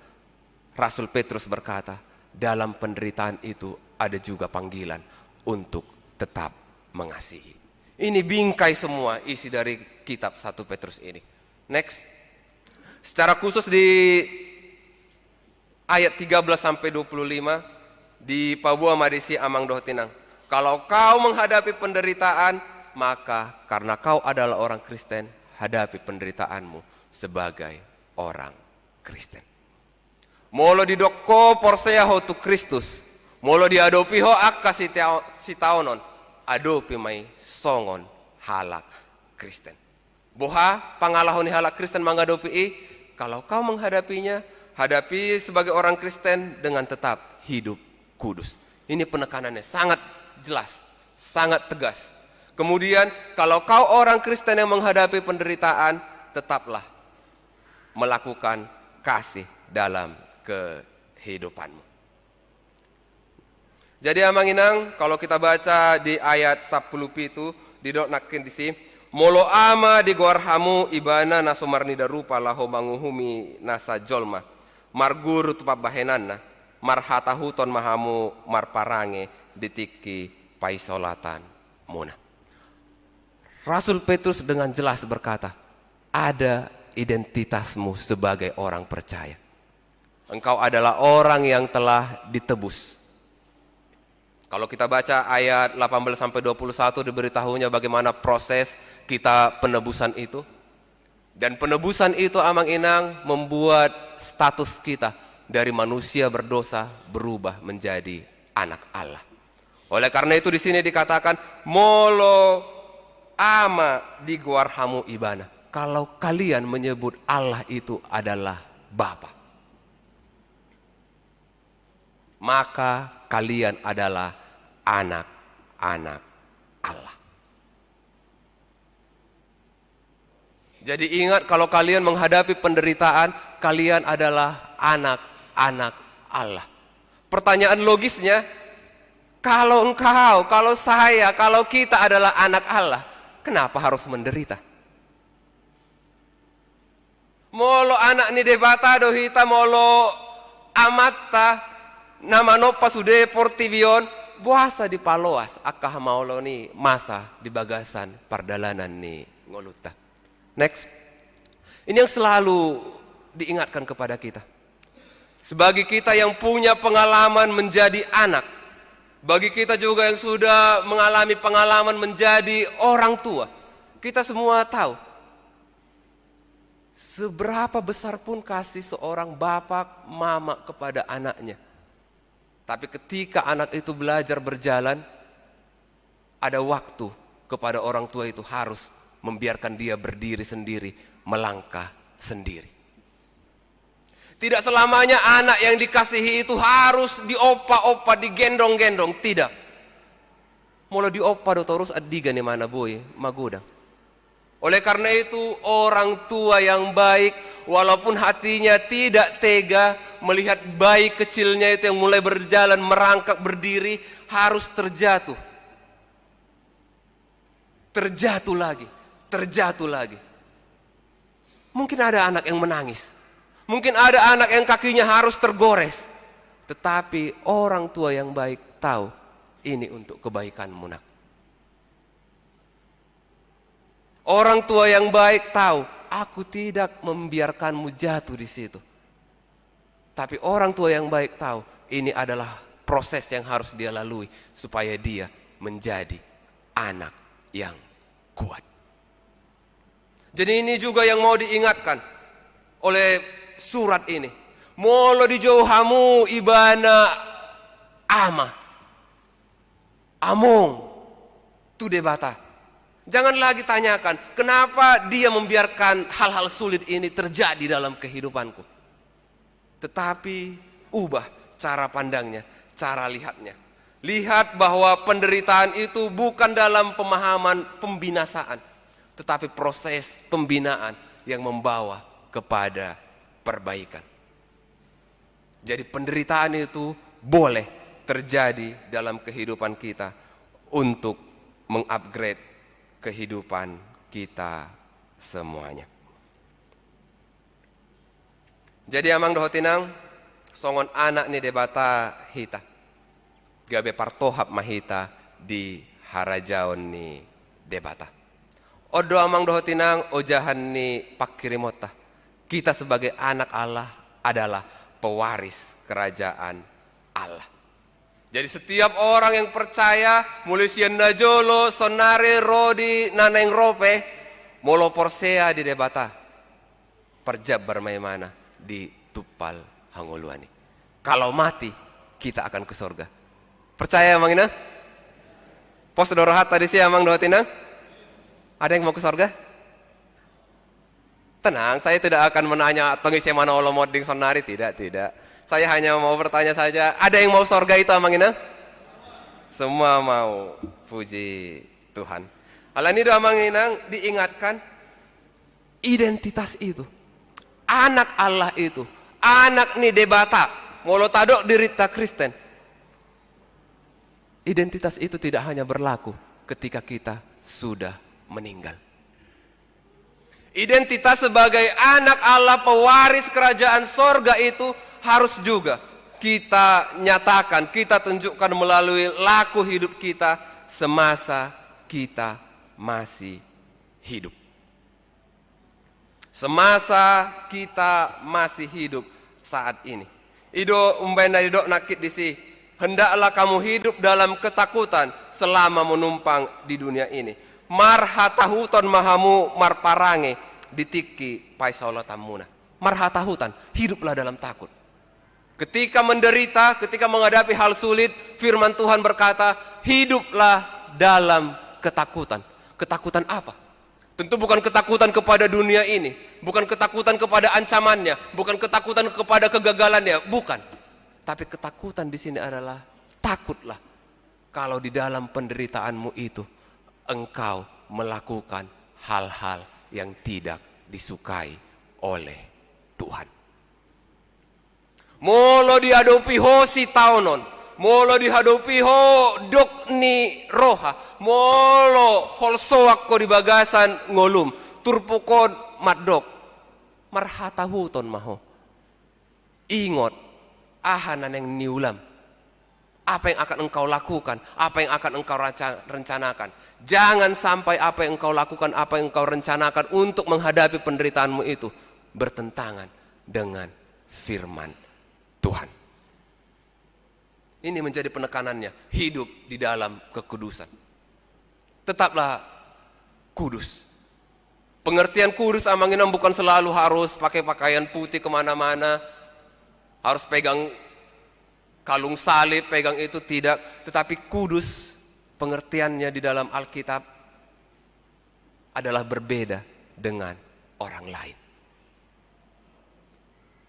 Rasul Petrus berkata, dalam penderitaan itu ada juga panggilan untuk tetap mengasihi. Ini bingkai semua isi dari kitab 1 Petrus ini. Next. Secara khusus di ayat 13 sampai 25 di Pabua Madisi amang doho tinang. Kalau kau menghadapi penderitaan, maka karena kau adalah orang Kristen, hadapi penderitaanmu sebagai orang Kristen. Molo didokko porsea ho tu Kristus, molo diadopi ho akka si taonon, adopi mai songon halak Kristen. Boha pangalahon halak Kristen mangadopi kalau kau menghadapinya, hadapi sebagai orang Kristen dengan tetap hidup kudus. Ini penekanannya sangat jelas, sangat tegas. Kemudian kalau kau orang Kristen yang menghadapi penderitaan, tetaplah melakukan kasih dalam kehidupanmu. Jadi amang inang, kalau kita baca di ayat 10 itu, didoknakin di sini, molo ama di gorhamu ibana nasomarnida rupa laho manguhumi nasa jolma, marguru tupap bahenanna, marhatahuton mahamu marparange ditiki paisolatan muna. Rasul Petrus dengan jelas berkata, ada identitasmu sebagai orang percaya. Engkau adalah orang yang telah ditebus. Kalau kita baca ayat 18-21 diberitahunya bagaimana proses kita penebusan itu. Dan penebusan itu amang inang membuat status kita dari manusia berdosa berubah menjadi anak Allah. Oleh karena itu di sini dikatakan molo ama di guarhamu ibana. Kalau kalian menyebut Allah itu adalah Bapa, maka kalian adalah anak-anak Allah. Jadi ingat, kalau kalian menghadapi penderitaan, kalian adalah anak-anak Allah. Pertanyaan logisnya, kalau engkau, kalau saya, kalau kita adalah anak Allah, kenapa harus menderita? Molo anak ni debata dohita molo amatta namano pasude portivion buasa di paloas akah maulo ni masa di bagasan pardalanan ni ngoluta. Next. Ini yang selalu diingatkan kepada kita. Sebagai kita yang punya pengalaman menjadi anak, bagi kita juga yang sudah mengalami pengalaman menjadi orang tua, kita semua tahu seberapa besar pun kasih seorang bapak mama kepada anaknya. Tapi ketika anak itu belajar berjalan, ada waktu kepada orang tua itu harus membiarkan dia berdiri sendiri, melangkah sendiri. Tidak selamanya anak yang dikasihi itu harus diopa-opa, digendong-gendong, tidak. Mulai diopa do terus adiga nih mana boy, magoda. Oleh karena itu orang tua yang baik, walaupun hatinya tidak tega melihat bayi kecilnya itu yang mulai berjalan, merangkak, berdiri, harus terjatuh. Terjatuh lagi, terjatuh lagi. Mungkin ada anak yang menangis. Mungkin ada anak yang kakinya harus tergores. Tetapi orang tua yang baik tahu ini untuk kebaikanmu nak. Orang tua yang baik tahu, aku tidak membiarkanmu jatuh di situ. Tapi orang tua yang baik tahu, ini adalah proses yang harus dia lalui supaya dia menjadi anak yang kuat. Jadi ini juga yang mau diingatkan oleh surat ini. Molo dijauhamu ibana ama, among, tu debata. Jangan lagi tanyakan, kenapa dia membiarkan hal-hal sulit ini terjadi dalam kehidupanku. Tetapi ubah cara pandangnya, cara lihatnya. Lihat bahwa penderitaan itu bukan dalam pemahaman pembinasaan, tetapi proses pembinaan yang membawa kepada perbaikan. Jadi penderitaan itu boleh terjadi dalam kehidupan kita untuk mengupgrade kehidupan kita semuanya. Jadi amang dohotinang songon anak ni debata hita gabe partohap mahita di harajaon ni debata. Odo amang dohotinang ojahan ni pakirimota. Kita sebagai anak Allah adalah pewaris kerajaan Allah. Jadi setiap orang yang percaya, mulai sian najolo, sonare, rodi, naneng rope, molo porsea di debata, perjab bermaimana di tupal hangoluani. Kalau mati, kita akan ke surga. Percaya emang ina? Pos dorohat tadi sih emang doatina? Ada yang mau ke surga? Tenang, saya tidak akan menanya tongi semana olo moding sonari, tidak. Saya hanya mau bertanya saja, ada yang mau surga itu amang ina? Semua mau, puji Tuhan. Alani do amang inang diingatkan identitas itu. Anak Allah itu, anak ni debata, molo tadok dirita Kristen. Identitas itu tidak hanya berlaku ketika kita sudah meninggal. Identitas sebagai anak Allah, pewaris kerajaan sorga itu harus juga kita nyatakan, kita tunjukkan melalui laku hidup kita semasa kita masih hidup. Semasa kita masih hidup saat ini. Ido umbena ido nakit di si. Hendaklah kamu hidup dalam ketakutan selama menumpang di dunia ini. Marhatahuton mahamu marparange ditiki paisaula tamuna. Marhatahutan, hiduplah dalam takut. Ketika menderita, ketika menghadapi hal sulit, firman Tuhan berkata, hiduplah dalam ketakutan. Ketakutan apa? Tentu bukan ketakutan kepada dunia ini, bukan ketakutan kepada ancamannya, bukan ketakutan kepada kegagalannya, bukan. Tapi ketakutan di sini adalah takutlah kalau di dalam penderitaanmu itu engkau melakukan hal-hal yang tidak disukai oleh Tuhan. Molo dihadapi ho si taunon, molo dihadapi ho dok ni roha, molo holsoak ko di bagasan ngolum, turpukon madok, marhatahuton maho. Ingot, ahanan yang niulam. Apa yang akan engkau lakukan, apa yang akan engkau rencanakan. Jangan sampai apa yang engkau lakukan, apa yang engkau rencanakan untuk menghadapi penderitaanmu itu bertentangan dengan firman Tuhan. Ini menjadi penekanannya, hidup di dalam kekudusan. Tetaplah kudus. Pengertian kudus amanginam bukan selalu harus pakai pakaian putih kemana-mana, harus pegang kalung salib, pegang itu, tidak. Tetapi kudus, pengertiannya di dalam Alkitab adalah berbeda dengan orang lain.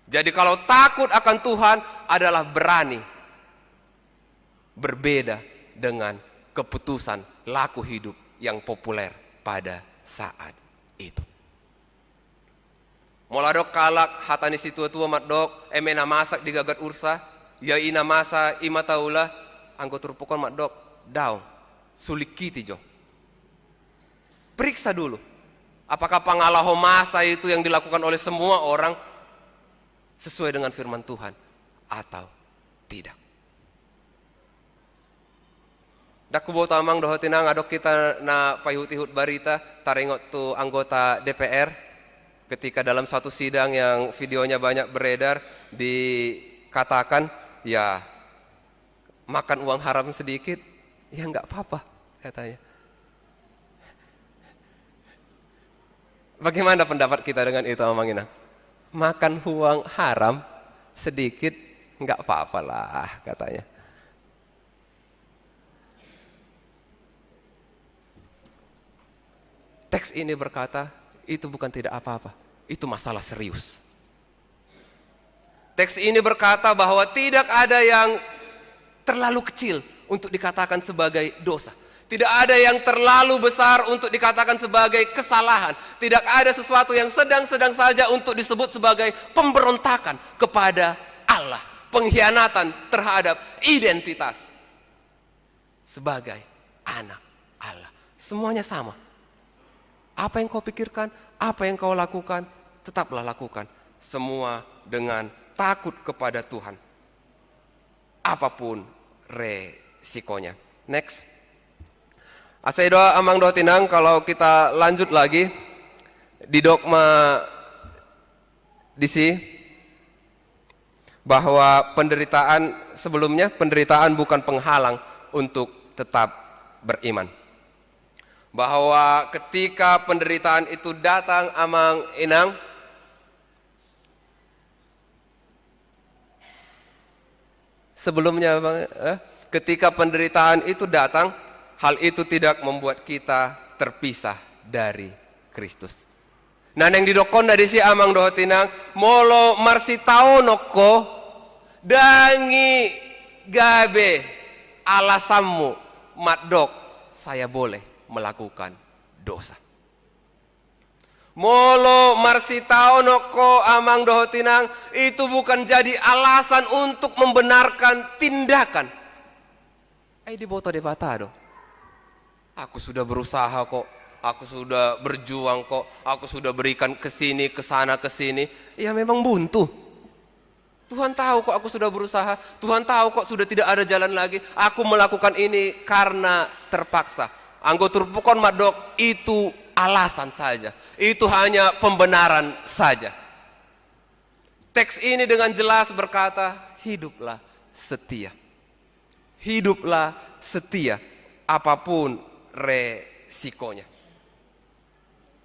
Jadi kalau takut akan Tuhan adalah berani berbeda dengan keputusan laku hidup yang populer pada saat itu. Moladok kalak hatani si tua-tua matdok emena masak digagat ursa ya ina masa imataula anggo turpukon matdok daun sulikiti jo. Periksa dulu apakah pangalaho masa itu yang dilakukan oleh semua orang sesuai dengan firman Tuhan atau tidak. Dak kubo tamang doho tinang adok kita na payhut-hut barita taringot tu anggota DPR ketika dalam satu sidang yang videonya banyak beredar dikatakan ya makan uang haram sedikit ya enggak apa-apa katanya. Bagaimana pendapat kita dengan itu Amang Inang? Makan uang haram sedikit enggak apa-apa lah katanya. Teks ini berkata itu bukan tidak apa-apa, itu masalah serius. Teks ini berkata bahwa tidak ada yang terlalu kecil untuk dikatakan sebagai dosa. Tidak ada yang terlalu besar untuk dikatakan sebagai kesalahan. Tidak ada sesuatu yang sedang-sedang saja untuk disebut sebagai pemberontakan kepada Allah. Pengkhianatan terhadap identitas sebagai anak Allah. Semuanya sama. Apa yang kau pikirkan, apa yang kau lakukan, tetaplah lakukan. Semua dengan takut kepada Tuhan. Apapun resikonya. Next. Asai doa amang doa tinang kalau kita lanjut lagi di dogma disi bahwa penderitaan sebelumnya penderitaan bukan penghalang untuk tetap beriman. Bahwa ketika penderitaan itu datang amang inang sebelumnya ketika penderitaan itu datang hal itu tidak membuat kita terpisah dari Kristus. Nah, yang didokon dari si amang doho tinang molo marsitao noko dangi gabe alasanmu matdok saya boleh melakukan dosa. Molo marsitao noko amang doho tinang itu bukan jadi alasan untuk membenarkan tindakan. Ai di boto de batado. Aku sudah berusaha kok, aku sudah berjuang kok, aku sudah berikan ke sini, ke sana, ke sini. Ya memang buntu. Tuhan tahu kok aku sudah berusaha, Tuhan tahu kok sudah tidak ada jalan lagi. Aku melakukan ini karena terpaksa. Anggo turpukon madok itu alasan saja. Itu hanya pembenaran saja. Teks ini dengan jelas berkata, hiduplah setia. Hiduplah setia apapun resikonya.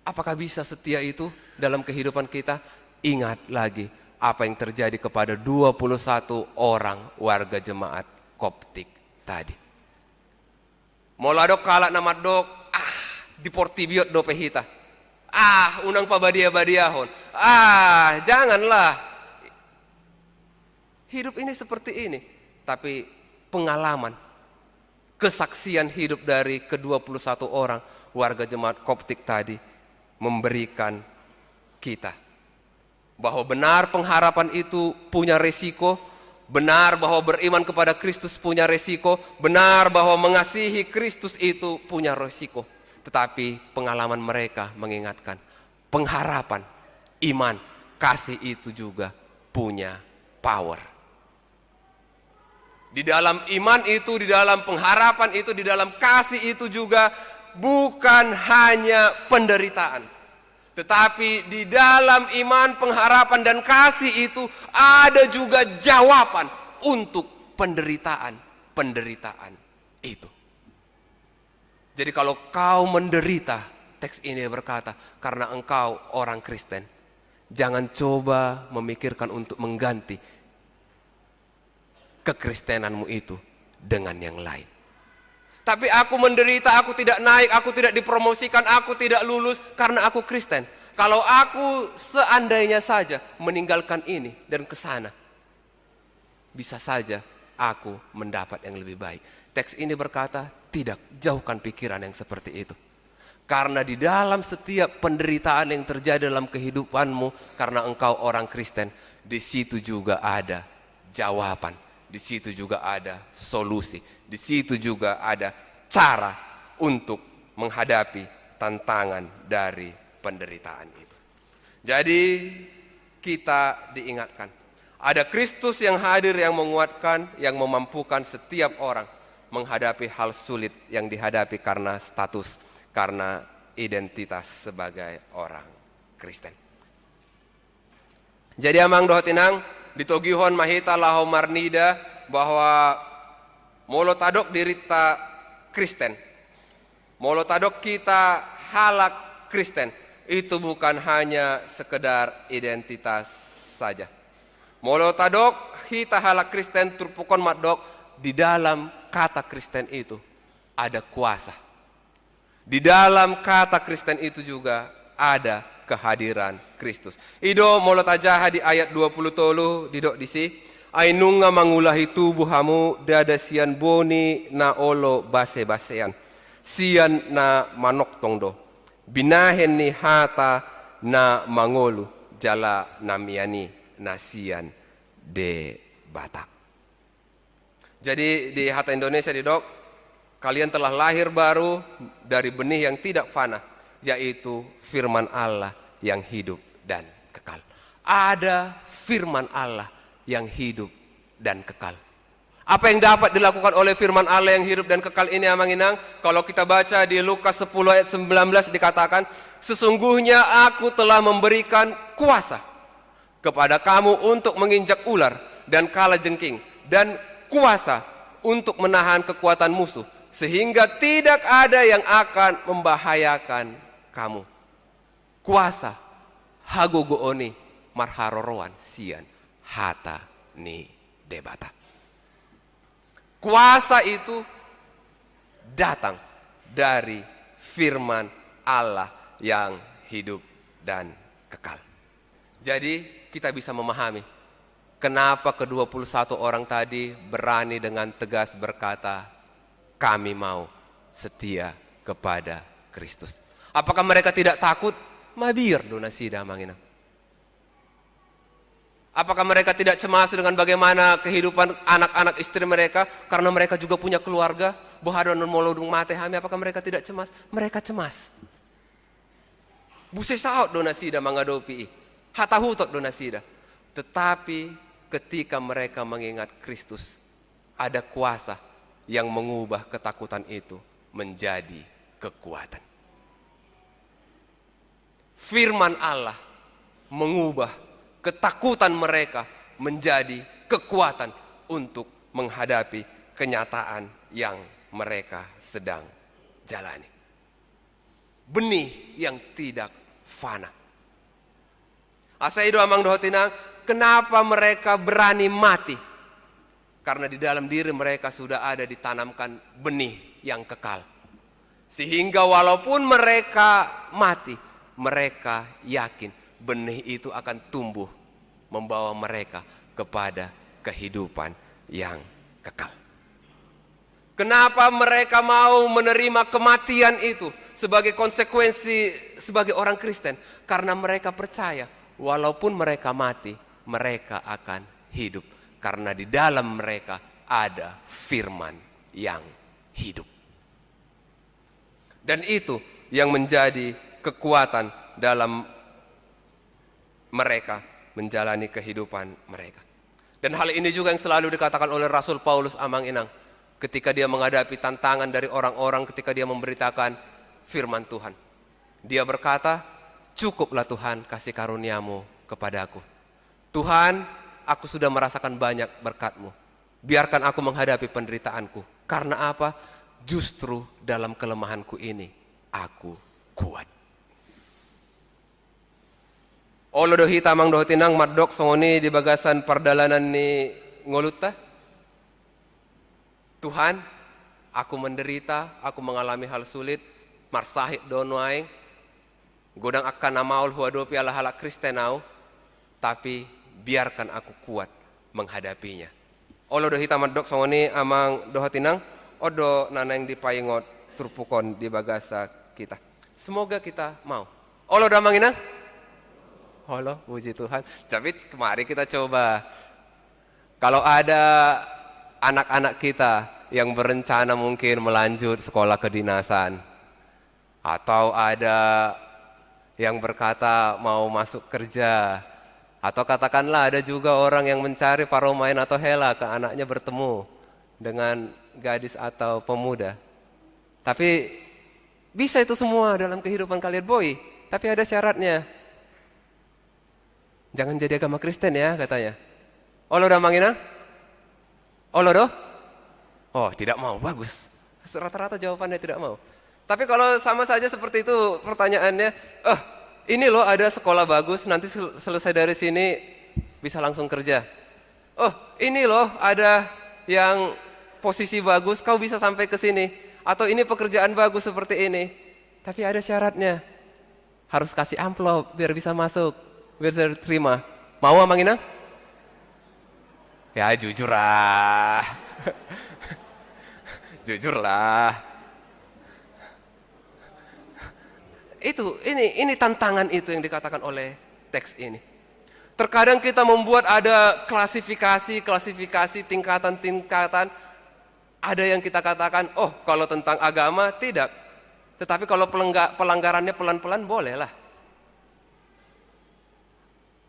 Apakah bisa setia itu dalam kehidupan kita? Ingat lagi apa yang terjadi kepada 21 orang warga jemaat Koptik tadi. Moladok kalak nama dok, di portibiot dope hita. Unang pabadia-badiahon. Janganlah. Hidup ini seperti ini. Tapi pengalaman, kesaksian hidup dari ke-21 orang warga jemaat Koptik tadi memberikan kita bahwa benar pengharapan itu punya resiko, benar bahwa beriman kepada Kristus punya resiko, benar bahwa mengasihi Kristus itu punya resiko. Tetapi pengalaman mereka mengingatkan, pengharapan, iman, kasih itu juga punya power. Di dalam iman itu, di dalam pengharapan itu, di dalam kasih itu juga bukan hanya penderitaan. Tetapi di dalam iman, pengharapan, dan kasih itu ada juga jawaban untuk penderitaan itu. Jadi kalau kau menderita, teks ini berkata, karena engkau orang Kristen, jangan coba memikirkan untuk mengganti kekristenanmu itu dengan yang lain. Tapi aku menderita, aku tidak naik, aku tidak dipromosikan, aku tidak lulus karena aku Kristen. Kalau aku seandainya saja meninggalkan ini dan ke sana, bisa saja aku mendapat yang lebih baik. Teks ini berkata, tidak, jauhkan pikiran yang seperti itu. Karena di dalam setiap penderitaan yang terjadi dalam kehidupanmu, karena engkau orang Kristen, di situ juga ada jawaban. Di situ juga ada solusi. Di situ juga ada cara untuk menghadapi tantangan dari penderitaan itu. Jadi kita diingatkan, ada Kristus yang hadir, yang menguatkan, yang memampukan setiap orang menghadapi hal sulit yang dihadapi karena status, karena identitas sebagai orang Kristen. Jadi amang dohotinang ditogihon mahita laho marnida bahwa molotadok dirita Kristen, molotadok kita halak Kristen itu bukan hanya sekedar identitas saja. Molotadok kita halak Kristen turpukon madok, di dalam kata Kristen itu ada kuasa. Di dalam kata Kristen itu juga ada kehadiran Kristus. Ido molotajaha di ayat 20 tolu didok disi. Ainunga mangulahi tubuh hamu dada sian boni na olo base-basean. Sian na manok tongdo. Binahen ni hata na mangolu jala namiani na sian de batak. Jadi di Hata Indonesia didok, kalian telah lahir baru dari benih yang tidak fana, yaitu firman Allah yang hidup dan kekal. Ada firman Allah yang hidup dan kekal. Apa yang dapat dilakukan oleh firman Allah yang hidup dan kekal ini amanginang? Kalau kita baca di Lukas 10 ayat 19 dikatakan, sesungguhnya aku telah memberikan kuasa kepada kamu untuk menginjak ular dan kalajengking, dan kuasa untuk menahan kekuatan musuh, sehingga tidak ada yang akan membahayakan kamu. Kuasa hagogo oni marharorowan sian hata ni debata. Kuasa itu datang dari firman Allah yang hidup dan kekal. Jadi kita bisa memahami kenapa ke-21 orang tadi berani dengan tegas berkata, kami mau setia kepada Kristus. Apakah mereka tidak takut? Mabir donasi damangina. Apakah mereka tidak cemas dengan bagaimana kehidupan anak-anak istri mereka? Karena mereka juga punya keluarga. Bohadon molodung mate hami, apakah mereka tidak cemas? Mereka cemas. Buse saot donasida mangadopi. Hatahutot donasida. Tetapi ketika mereka mengingat Kristus, ada kuasa yang mengubah ketakutan itu menjadi kekuatan. Firman Allah mengubah ketakutan mereka menjadi kekuatan untuk menghadapi kenyataan yang mereka sedang jalani. Benih yang tidak fana. Asaido amang dohotinang, kenapa mereka berani mati? Karena di dalam diri mereka sudah ada ditanamkan benih yang kekal. Sehingga walaupun mereka mati, mereka yakin benih itu akan tumbuh membawa mereka kepada kehidupan yang kekal. Kenapa mereka mau menerima kematian itu sebagai konsekuensi sebagai orang Kristen? Karena mereka percaya walaupun mereka mati, mereka akan hidup. Karena di dalam mereka ada firman yang hidup. Dan itu yang menjadi kekuatan dalam mereka menjalani kehidupan mereka. Dan hal ini juga yang selalu dikatakan oleh Rasul Paulus amang inang ketika dia menghadapi tantangan dari orang-orang, ketika dia memberitakan firman Tuhan. Dia berkata, cukuplah Tuhan kasih karuniamu kepadaku. Tuhan, aku sudah merasakan banyak berkat-Mu. Biarkan aku menghadapi penderitaanku. Karena apa? Justru dalam kelemahanku ini aku kuat. Olo dohi tamang dohotinang madok songoni di bagasan perdalanan ni ngoluta. Tuhan, aku menderita, aku mengalami hal sulit, marsahit donoaing, godang akan namaul huadopi ala halak Kristenau, tapi biarkan aku kuat menghadapinya. Olo dohi tamadok songoni amang dohotinang, odo naneng di payingot turpukon di bagasa kita. Semoga kita mau. Olo damang inang? Olo, puji Tuhan. Tapi kemari kita coba. Kalau ada anak-anak kita yang berencana mungkin melanjut sekolah kedinasan, atau ada yang berkata mau masuk kerja, atau katakanlah ada juga orang yang mencari paromain atau hela ke anaknya bertemu dengan gadis atau pemuda. Tapi bisa itu semua dalam kehidupan kalian boy, tapi ada syaratnya. Jangan jadi agama Kristen ya katanya. Olo udah mangina? Olo doh? Oh tidak mau, bagus. Rata-rata jawabannya tidak mau. Tapi kalau sama saja seperti itu pertanyaannya, ini loh ada sekolah bagus, nanti selesai dari sini bisa langsung kerja. Oh ini loh ada yang posisi bagus, kau bisa sampai ke sini. Atau ini pekerjaan bagus seperti ini. Tapi ada syaratnya, harus kasih amplop biar bisa masuk, biar bisa diterima. Mau amang inang? Ya jujur lah. Jujur lah. Ini tantangan itu yang dikatakan oleh teks ini. Terkadang kita membuat ada klasifikasi, tingkatan-tingkatan. Ada yang kita katakan, oh kalau tentang agama tidak. Tetapi kalau pelanggarannya pelan-pelan bolehlah.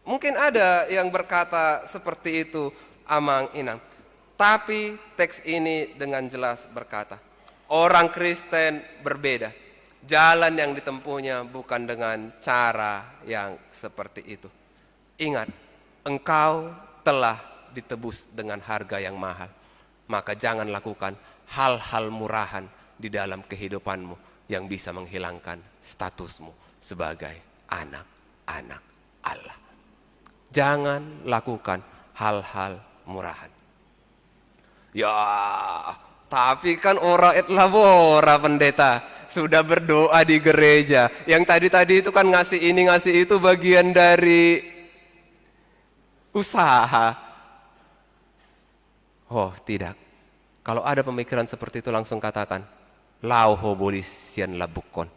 Mungkin ada yang berkata seperti itu, amang inang. Tapi teks ini dengan jelas berkata, orang Kristen berbeda. Jalan yang ditempuhnya bukan dengan cara yang seperti itu. Ingat, engkau telah ditebus dengan harga yang mahal. Maka jangan lakukan hal-hal murahan di dalam kehidupanmu yang bisa menghilangkan statusmu sebagai anak-anak Allah. Jangan lakukan hal-hal murahan. Ya, tapi kan ora et labora pendeta sudah berdoa di gereja. Yang tadi itu kan ngasih ini ngasih itu bagian dari usaha. Oh tidak. Kalau ada pemikiran seperti itu langsung katakan, lauho bolisian labukon.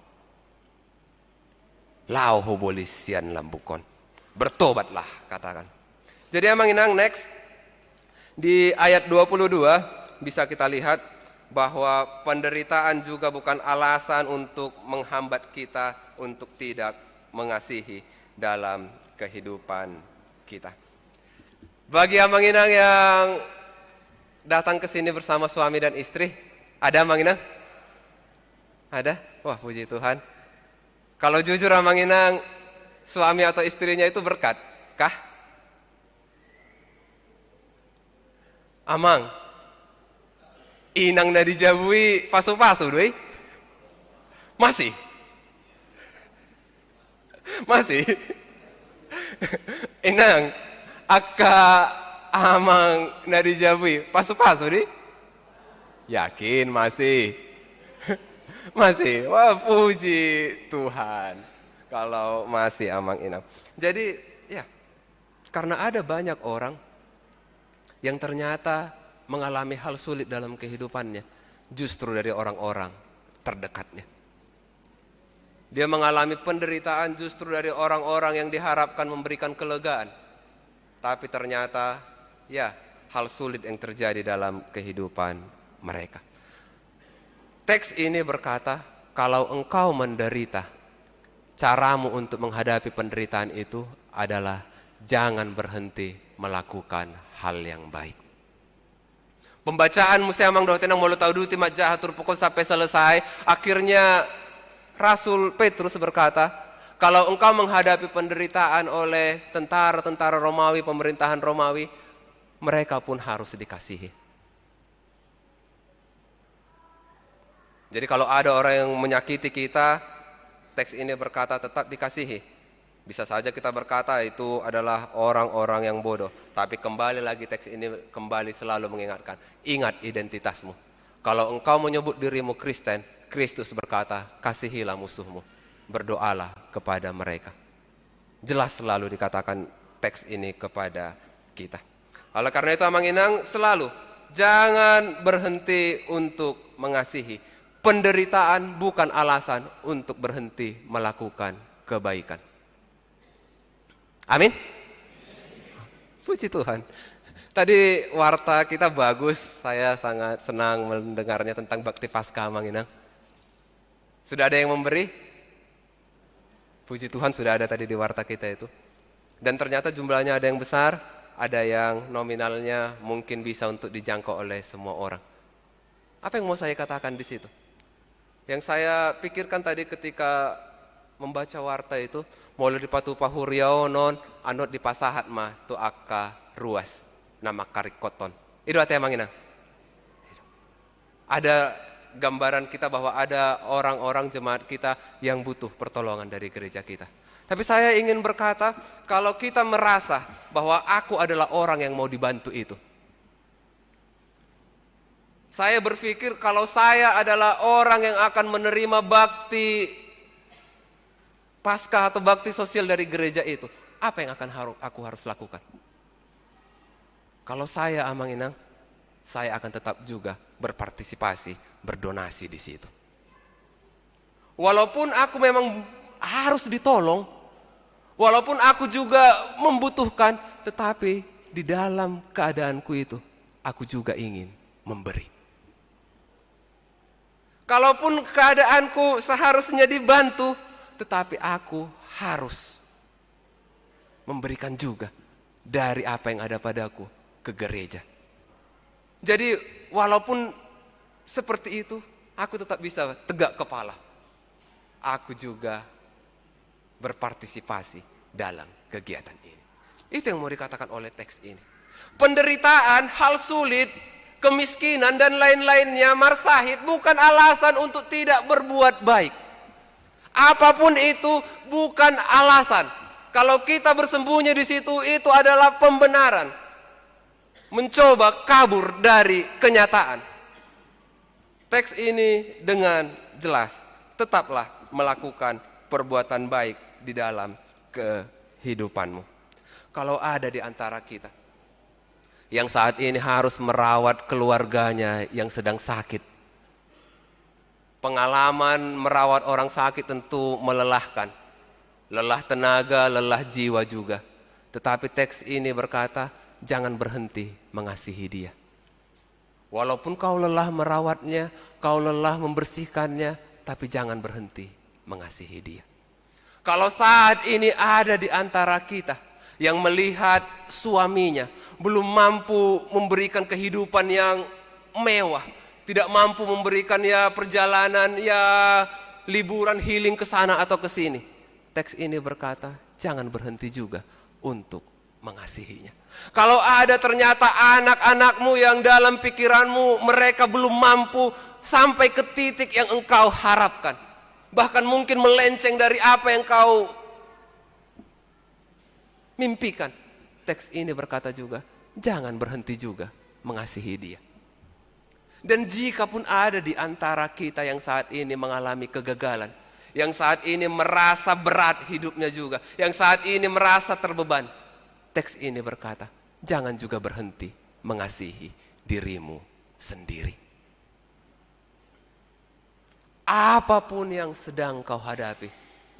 Lauho bolisian labukon. Bertobatlah katakan. Jadi Amang Inang, next. Di ayat 22 bisa kita lihat bahwa penderitaan juga bukan alasan untuk menghambat kita untuk tidak mengasihi dalam kehidupan kita. Bagi Amang Inang yang datang ke sini bersama suami dan istri, ada Amang Inang? Ada? Wah, puji Tuhan. Kalau jujur Amang Inang, suami atau istrinya itu berkat, kah? Amang, inang na dijabui pasu-pasu doi? Masih? Masih? Inang, akka amang na dijabui pasu-pasu di? Yakin masih? Masih? Wah, puji Tuhan. Kalau masih Amang Inang. Jadi ya, karena ada banyak orang yang ternyata mengalami hal sulit dalam kehidupannya, justru dari orang-orang terdekatnya. Dia mengalami penderitaan justru dari orang-orang yang diharapkan memberikan kelegaan. Tapi ternyata ya, hal sulit yang terjadi dalam kehidupan mereka. Teks ini berkata, kalau engkau menderita, caramu untuk menghadapi penderitaan itu adalah jangan berhenti melakukan hal yang baik. Pembacaan Musa Amang Doh Tenang Molo Tahu Duti Majahatur pukul sampai selesai. Akhirnya Rasul Petrus berkata, kalau engkau menghadapi penderitaan oleh tentara-tentara Romawi, pemerintahan Romawi, mereka pun harus dikasihi. Jadi kalau ada orang yang menyakiti kita, teks ini berkata tetap dikasihi. Bisa saja kita berkata itu adalah orang-orang yang bodoh. Tapi kembali lagi teks ini kembali selalu mengingatkan. Ingat identitasmu. Kalau engkau menyebut dirimu Kristen, Kristus berkata, kasihilah musuhmu. Berdoalah kepada mereka. Jelas selalu dikatakan teks ini kepada kita. Oleh karena itu Amang Inang selalu jangan berhenti untuk mengasihi. Penderitaan bukan alasan untuk berhenti melakukan kebaikan. Amin. Puji Tuhan. Tadi warta kita bagus, saya sangat senang mendengarnya tentang bakti Paskah Amang Inang. Sudah ada yang memberi? Puji Tuhan sudah ada tadi di warta kita itu. Dan ternyata jumlahnya ada yang besar, ada yang nominalnya mungkin bisa untuk dijangkau oleh semua orang. Apa yang mau saya katakan di situ? Yang saya pikirkan tadi ketika membaca warta itu, mulai di patu pahuriau non anut di pasahat mah tu akka ruas nama karikoton. Itu artinya Amang Inang. Ada gambaran kita bahwa ada orang-orang jemaat kita yang butuh pertolongan dari gereja kita. Tapi saya ingin berkata, kalau kita merasa bahwa aku adalah orang yang mau dibantu itu, saya berpikir kalau saya adalah orang yang akan menerima bakti Paskah atau bakti sosial dari gereja itu, apa yang aku harus lakukan? Kalau saya Amang Inang, saya akan tetap juga berpartisipasi, berdonasi di situ. Walaupun aku memang harus ditolong, walaupun aku juga membutuhkan, tetapi di dalam keadaanku itu, aku juga ingin memberi. Kalaupun keadaanku seharusnya dibantu, tetapi aku harus memberikan juga dari apa yang ada padaku ke gereja. Jadi walaupun seperti itu, aku tetap bisa tegak kepala. Aku juga berpartisipasi dalam kegiatan ini. Itu yang mau dikatakan oleh teks ini. Penderitaan, hal sulit, kemiskinan dan lain-lainnya, marsahid bukan alasan untuk tidak berbuat baik. Apapun itu bukan alasan. Kalau kita bersembunyi di situ, itu adalah pembenaran. Mencoba kabur dari kenyataan. Teks ini dengan jelas, tetaplah melakukan perbuatan baik di dalam kehidupanmu. Kalau ada di antara kita yang saat ini harus merawat keluarganya yang sedang sakit, pengalaman merawat orang sakit tentu melelahkan. Lelah tenaga, lelah jiwa juga. Tetapi teks ini berkata, jangan berhenti mengasihi dia. Walaupun kau lelah merawatnya, kau lelah membersihkannya, tapi jangan berhenti mengasihi dia. Kalau saat ini ada di antara kita yang melihat suaminya belum mampu memberikan kehidupan yang mewah, tidak mampu memberikan ya perjalanan, ya liburan healing ke sana atau ke sini, teks ini berkata, jangan berhenti juga untuk mengasihinya. Kalau ada ternyata anak-anakmu yang dalam pikiranmu mereka belum mampu sampai ke titik yang engkau harapkan, bahkan mungkin melenceng dari apa yang kau mimpikan, teks ini berkata juga, jangan berhenti juga mengasihi dia. Dan jika pun ada di antara kita yang saat ini mengalami kegagalan, yang saat ini merasa berat hidupnya juga, yang saat ini merasa terbeban, teks ini berkata, jangan juga berhenti mengasihi dirimu sendiri. Apapun yang sedang kau hadapi,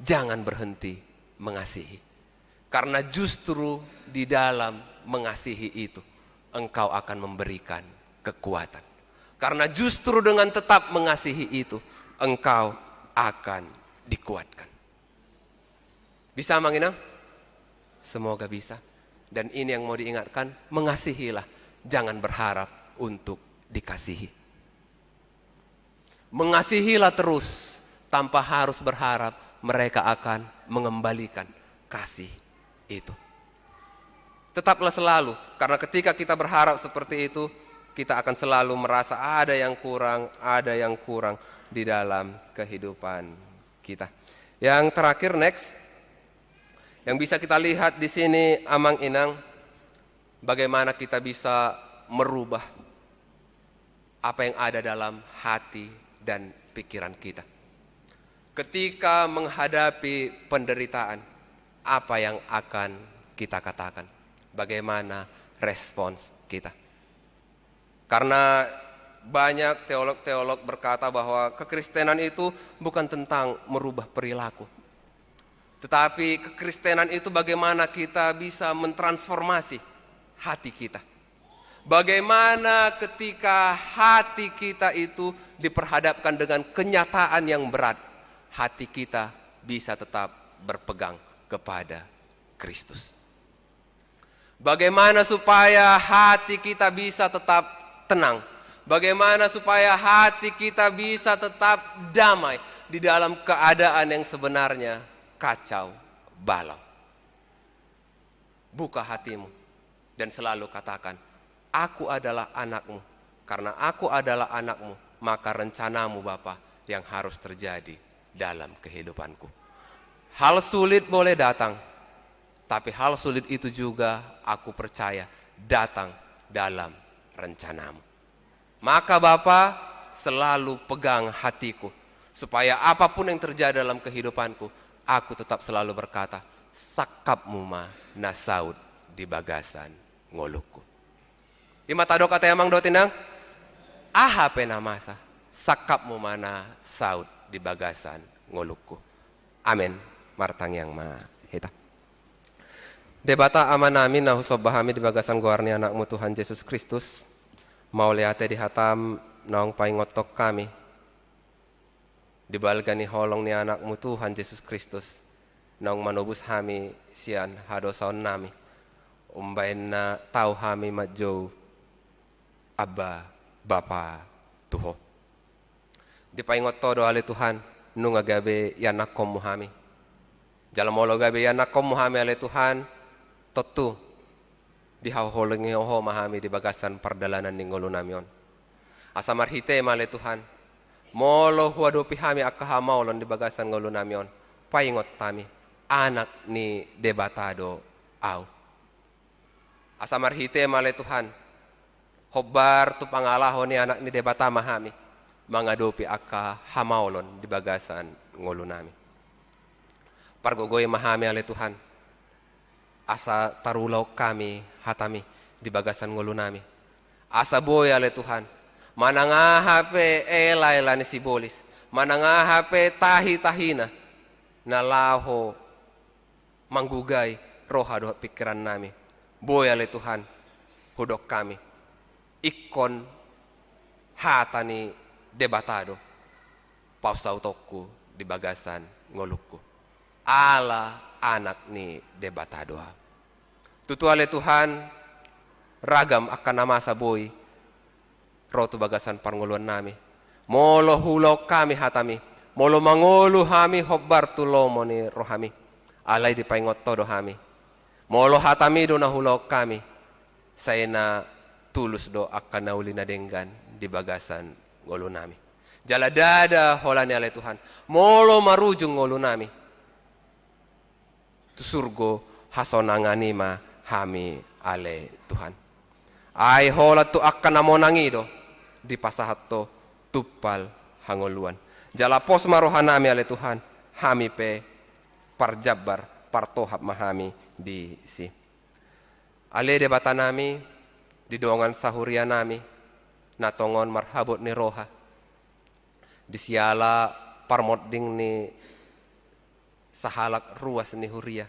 jangan berhenti mengasihi. Karena justru di dalam mengasihi itu, engkau akan memberikan kekuatan. Karena justru dengan tetap mengasihi itu, engkau akan dikuatkan. Bisa Manginang? Semoga bisa. Dan ini yang mau diingatkan, mengasihilah, jangan berharap untuk dikasihi. Mengasihilah terus, tanpa harus berharap mereka akan mengembalikan kasih itu. Tetaplah selalu, karena ketika kita berharap seperti itu, kita akan selalu merasa ada yang kurang di dalam kehidupan kita. Yang terakhir, next, yang bisa kita lihat di sini, Amang Inang, bagaimana kita bisa merubah apa yang ada dalam hati dan pikiran kita. Ketika menghadapi penderitaan, apa yang akan kita katakan? Bagaimana respons kita? Karena banyak teolog-teolog berkata bahwa kekristenan itu bukan tentang merubah perilaku, tetapi kekristenan itu bagaimana kita bisa mentransformasi hati kita. Bagaimana ketika hati kita itu diperhadapkan dengan kenyataan yang berat, hati kita bisa tetap berpegang kepada Kristus. Bagaimana supaya hati kita bisa tetap tenang. Bagaimana supaya hati kita bisa tetap damai di dalam keadaan yang sebenarnya kacau balau. Buka hatimu dan selalu katakan, aku adalah anakmu. Karena aku adalah anakmu, maka rencanamu Bapa yang harus terjadi dalam kehidupanku. Hal sulit boleh datang, tapi hal sulit itu juga aku percaya datang dalam rencanamu. Maka Bapa selalu pegang hatiku, supaya apapun yang terjadi dalam kehidupanku, aku tetap selalu berkata, sakapmu ma nasaud di bagasan ngolukku. Ima tado kata emang dotinang, ahape namasa, sakapmu mana saud di bagasan ngolukku. Amin. Martang yang ma hita. Debata amanami nahusobahami di bagasan guarni anakmu Tuhan Yesus Kristus. Mau lihat di hatam naong paingotok kami. Dibalgani holong ni anakmu Tuhan Yesus Kristus. Naong manobus hami sian hadosaon nami. Umbain na tau hami majo Abba Bapa Tuho. Dipaingoto doa Tuhan nunga gabe yanakom muhami. Jalamolo gabe yanakom muhami ale Tuhan totu dihauholengi oho mahami di bagasan perdalanan ninggolo namion. Asamar hite male Tuhan molo huadopi hami akahamaulon di bagasan ngolo namion. Paingot tami anak ni debatado au. Asamar hite male Tuhan hobar tu pangalaho ni anak ni debata mahami mangadopi akahamaulon di bagasan ngolo nami. Pargogoy mahami ale Tuhan asa tarulau kami hatami di bagasan ngolo nami. Asa boy ale Tuhan manangahape ela ni sibolis, manangahape tahi-tahina na laho manggugay roha dohot pikiran nami. Boy ale Tuhan, hudok kami. Ikon hatani debatado. Pausau tokku di bagasan ngolukku. Ala anak ni debatado. Tutu ale Tuhan, ragam akan nama saboy. Rotu bagasan parngoluan nami. Molo hulau kami hatami. Molo mangolu hami hobbar tulomo ni rohami. Alay di paingot todo hami. Molo hatami do na hulau kami. Saya na tulus do akan nauli na denggan di bagasan ngolu nami. Jala dada holani alay Tuhan. Molo marujung ngolu nami. Tu surgo hasonanganima hami alay Tuhan. Ay hola tu akan namonangido di pasahat to tupal hangoluan. Jala pos marohan nami alay Tuhan. Hami pe parjabar partohap mahami di si. Ale debata nami di dongan sahuria nami natongon marhabot ni roha. Di siala parmoding ni sahalak ruas ni huria.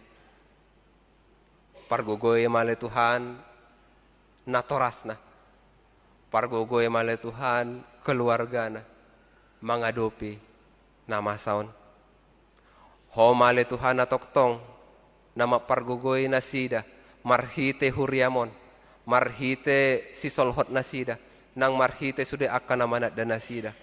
Pargogoy male Tuhan natorasna. Pargogoy male Tuhan keluarga na mangadopi nama saon. Ho male Tuhan natoktong nama pargogoy na sida marhite huriamon. Marhite sisolhot na sida nang marhite sudah akan namanat dan nasida.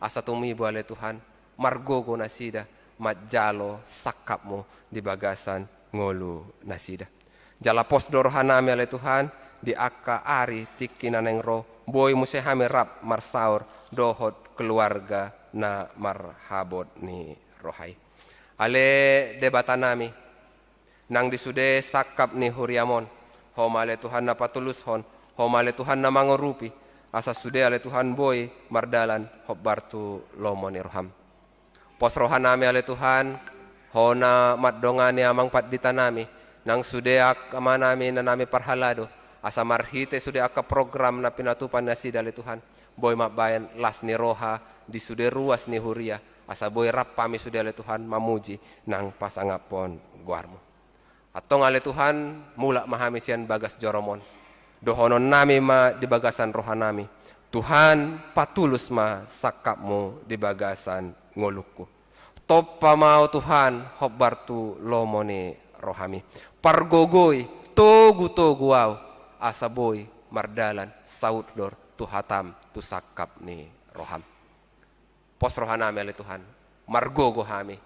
Asa tumibo ale Tuhan, margogo na sida, majalo sakap mo di bagasan ngolu na sida. Jala pos dorohan nami ale Tuhan, di akka ari tikinan ng ro, boy mo siya hami rap marsaur, dohot keluarga na marhabot ni rohay. Ale debata nami, nang disude sakap ni huriamon, homale Tuhan na patulushon, homale Tuhan na mangorupi, asa sude ale Tuhan boy mardalan hobbartu lomo ni roham. Pos rohan nami ale Tuhan hona matdongani amang patdita nami nang sude ak nami na nami parhalado asa marhite sude ak program na pinatupan na sida ale Tuhan boy mabayan las ni roha di sude ruas ni huria asa boy rap pami sude ale Tuhan mamuji nang pasangapon guarmo. Atong ale Tuhan mula mahami sian bagas joromon. Dohonon nami ma di bagasan roha nami. Tuhan patulus ma sakapmu di bagasan ngolukku. Topa mau Tuhan hobbartu lomoni rohami. Pargogoy togu au asaboy mardalan sautdor tu hatam tu sakap ni roham. Pos roha nami ale Tuhan. Margogo hami.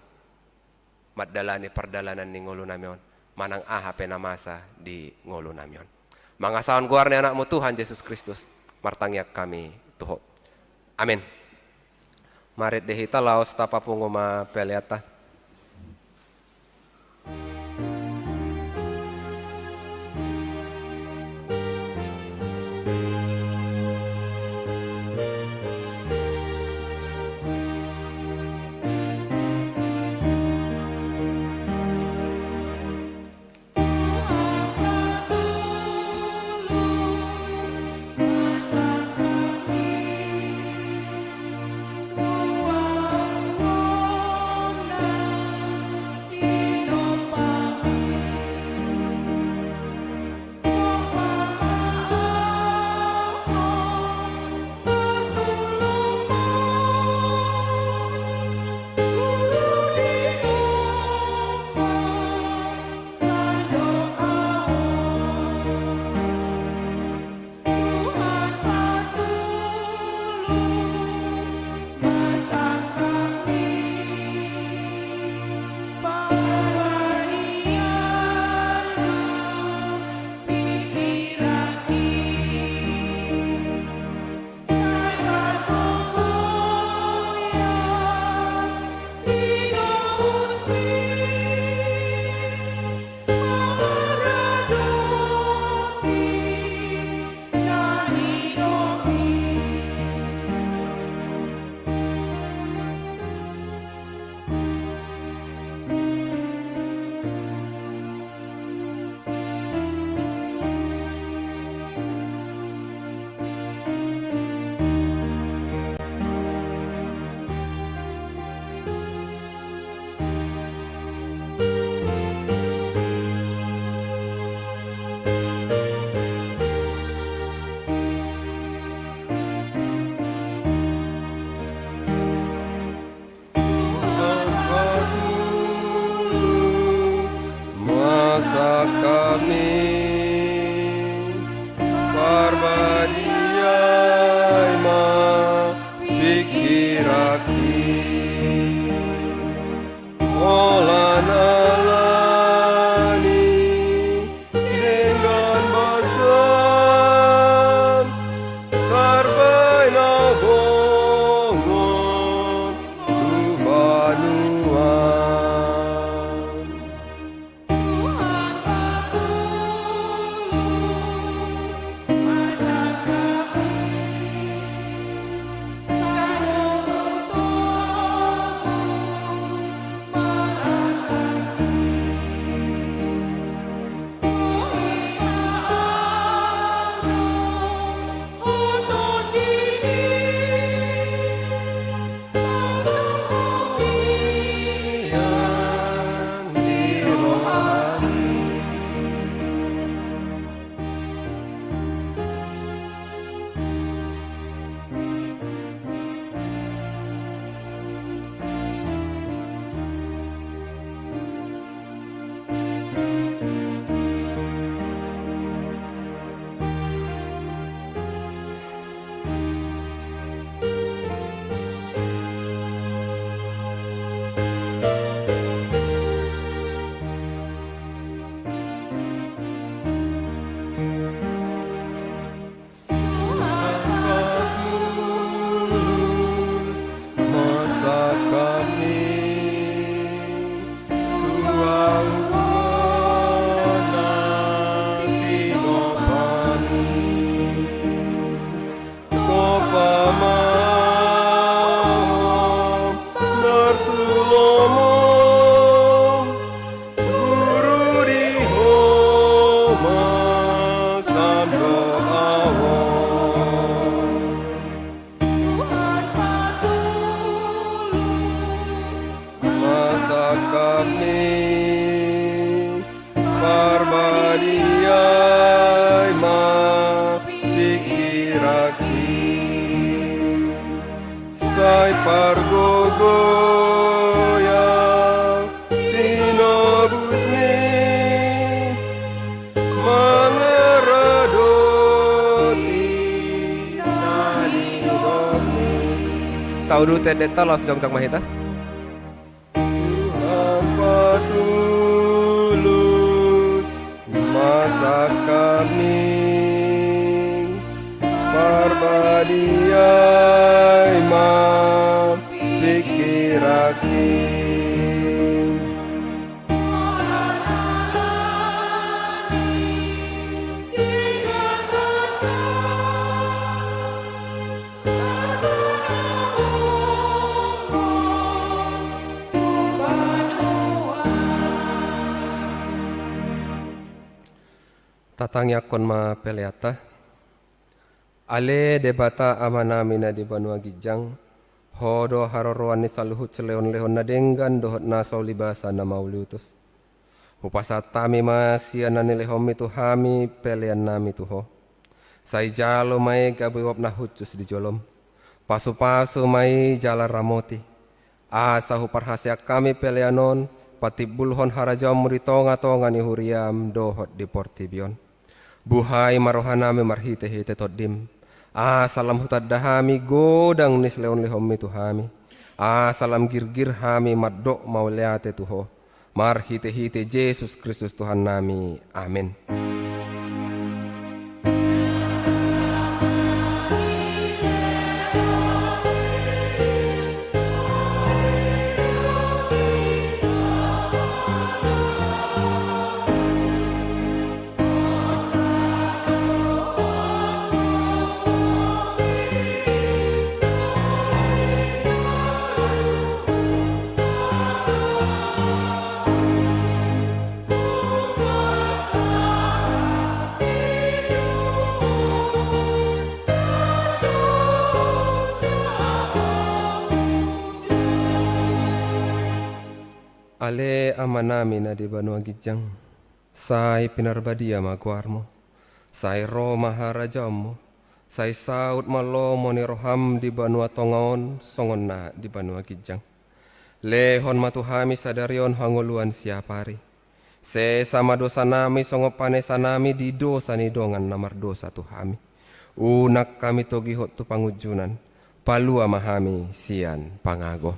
Madalani perdalanan ni ngolu namion. Manang aha penamasa di ngolu namion. Mangasawan guarni anakmu Tuhan Yesus Kristus. Martangyak kami Tuhan. Amin. Marit dehita laos tapa punguma peliata. Tuhan kami Parbadiai ma pikiraki Olanalani dengan basam Tarbai na bongon Tubanuan Tuhan patulus masa kami Sadoko toku marakaki Tuhan maafno untuk diri yang dirohani tulus masa kami Tuawana tinopani Kopamam nartulomom Guru di homa sando awon Tuhan patulus masa kami Parbadiai ma pikiraki Sai pargogoya tinobusmi Mangeradoti nalidopmi Taudu tedet talos dong Cak Mahita Tuhan patulus masa kami Parbadiai ma pikiraki dengan besar Tatang yakon ma peleata Ale debata amana mina di Banua Gijang Hodo haroroan ni saluhut seleon lehon na denggan dohot na saulibasa na mauliutus Upasatami masya na nilehom itu hami pelean nami tuho Sai jalo mai gabiwap na hucus di jolom Pasu-pasu mai jala ramoti Asa huparhasya kami peleanon Patibulhon harajam muritonga-tonga ni huriam dohot di portibion Buhai marohanami marhite-hite toddim salam hutad dahami godang nis leon lehom itu hami salam girgir hami maddok mauliate tuho marhite-hite Yesus Kristus Tuhan nami amin. Ale amanami na di Banua Gijang, sai pinarbadia magwarmo, sai ro maharajamu, sai saut malomo ni roham di Banua Tongaon, songon na di Banua Gijang. Lehon matuhami sadarion hangoluan siapari, Se sama dosa nami songo panesa nami di dosa ni dongan namar dosa tu hami. Unak kami togi hot tu pangujunan. Palua mahami sian pangago.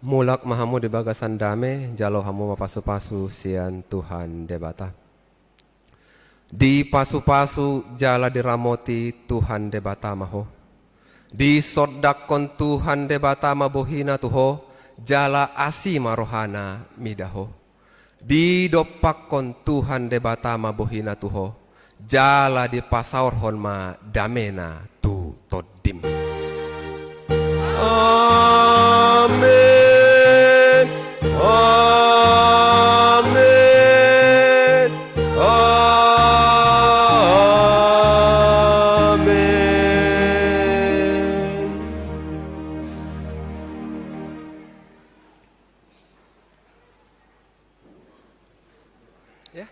Mulak mahamu di bagasan dame, jalo hamu mapasu-pasu sian Tuhan debata. Di pasu-pasu jala diramoti Tuhan debata maho. Di sodakon Tuhan debata mabohina tuho, jala asi marohana midaho. Di dopakon Tuhan debata mabohina tuho, jala di pasaur honma damena tu todim. Amin. Amin. Amin. Ya.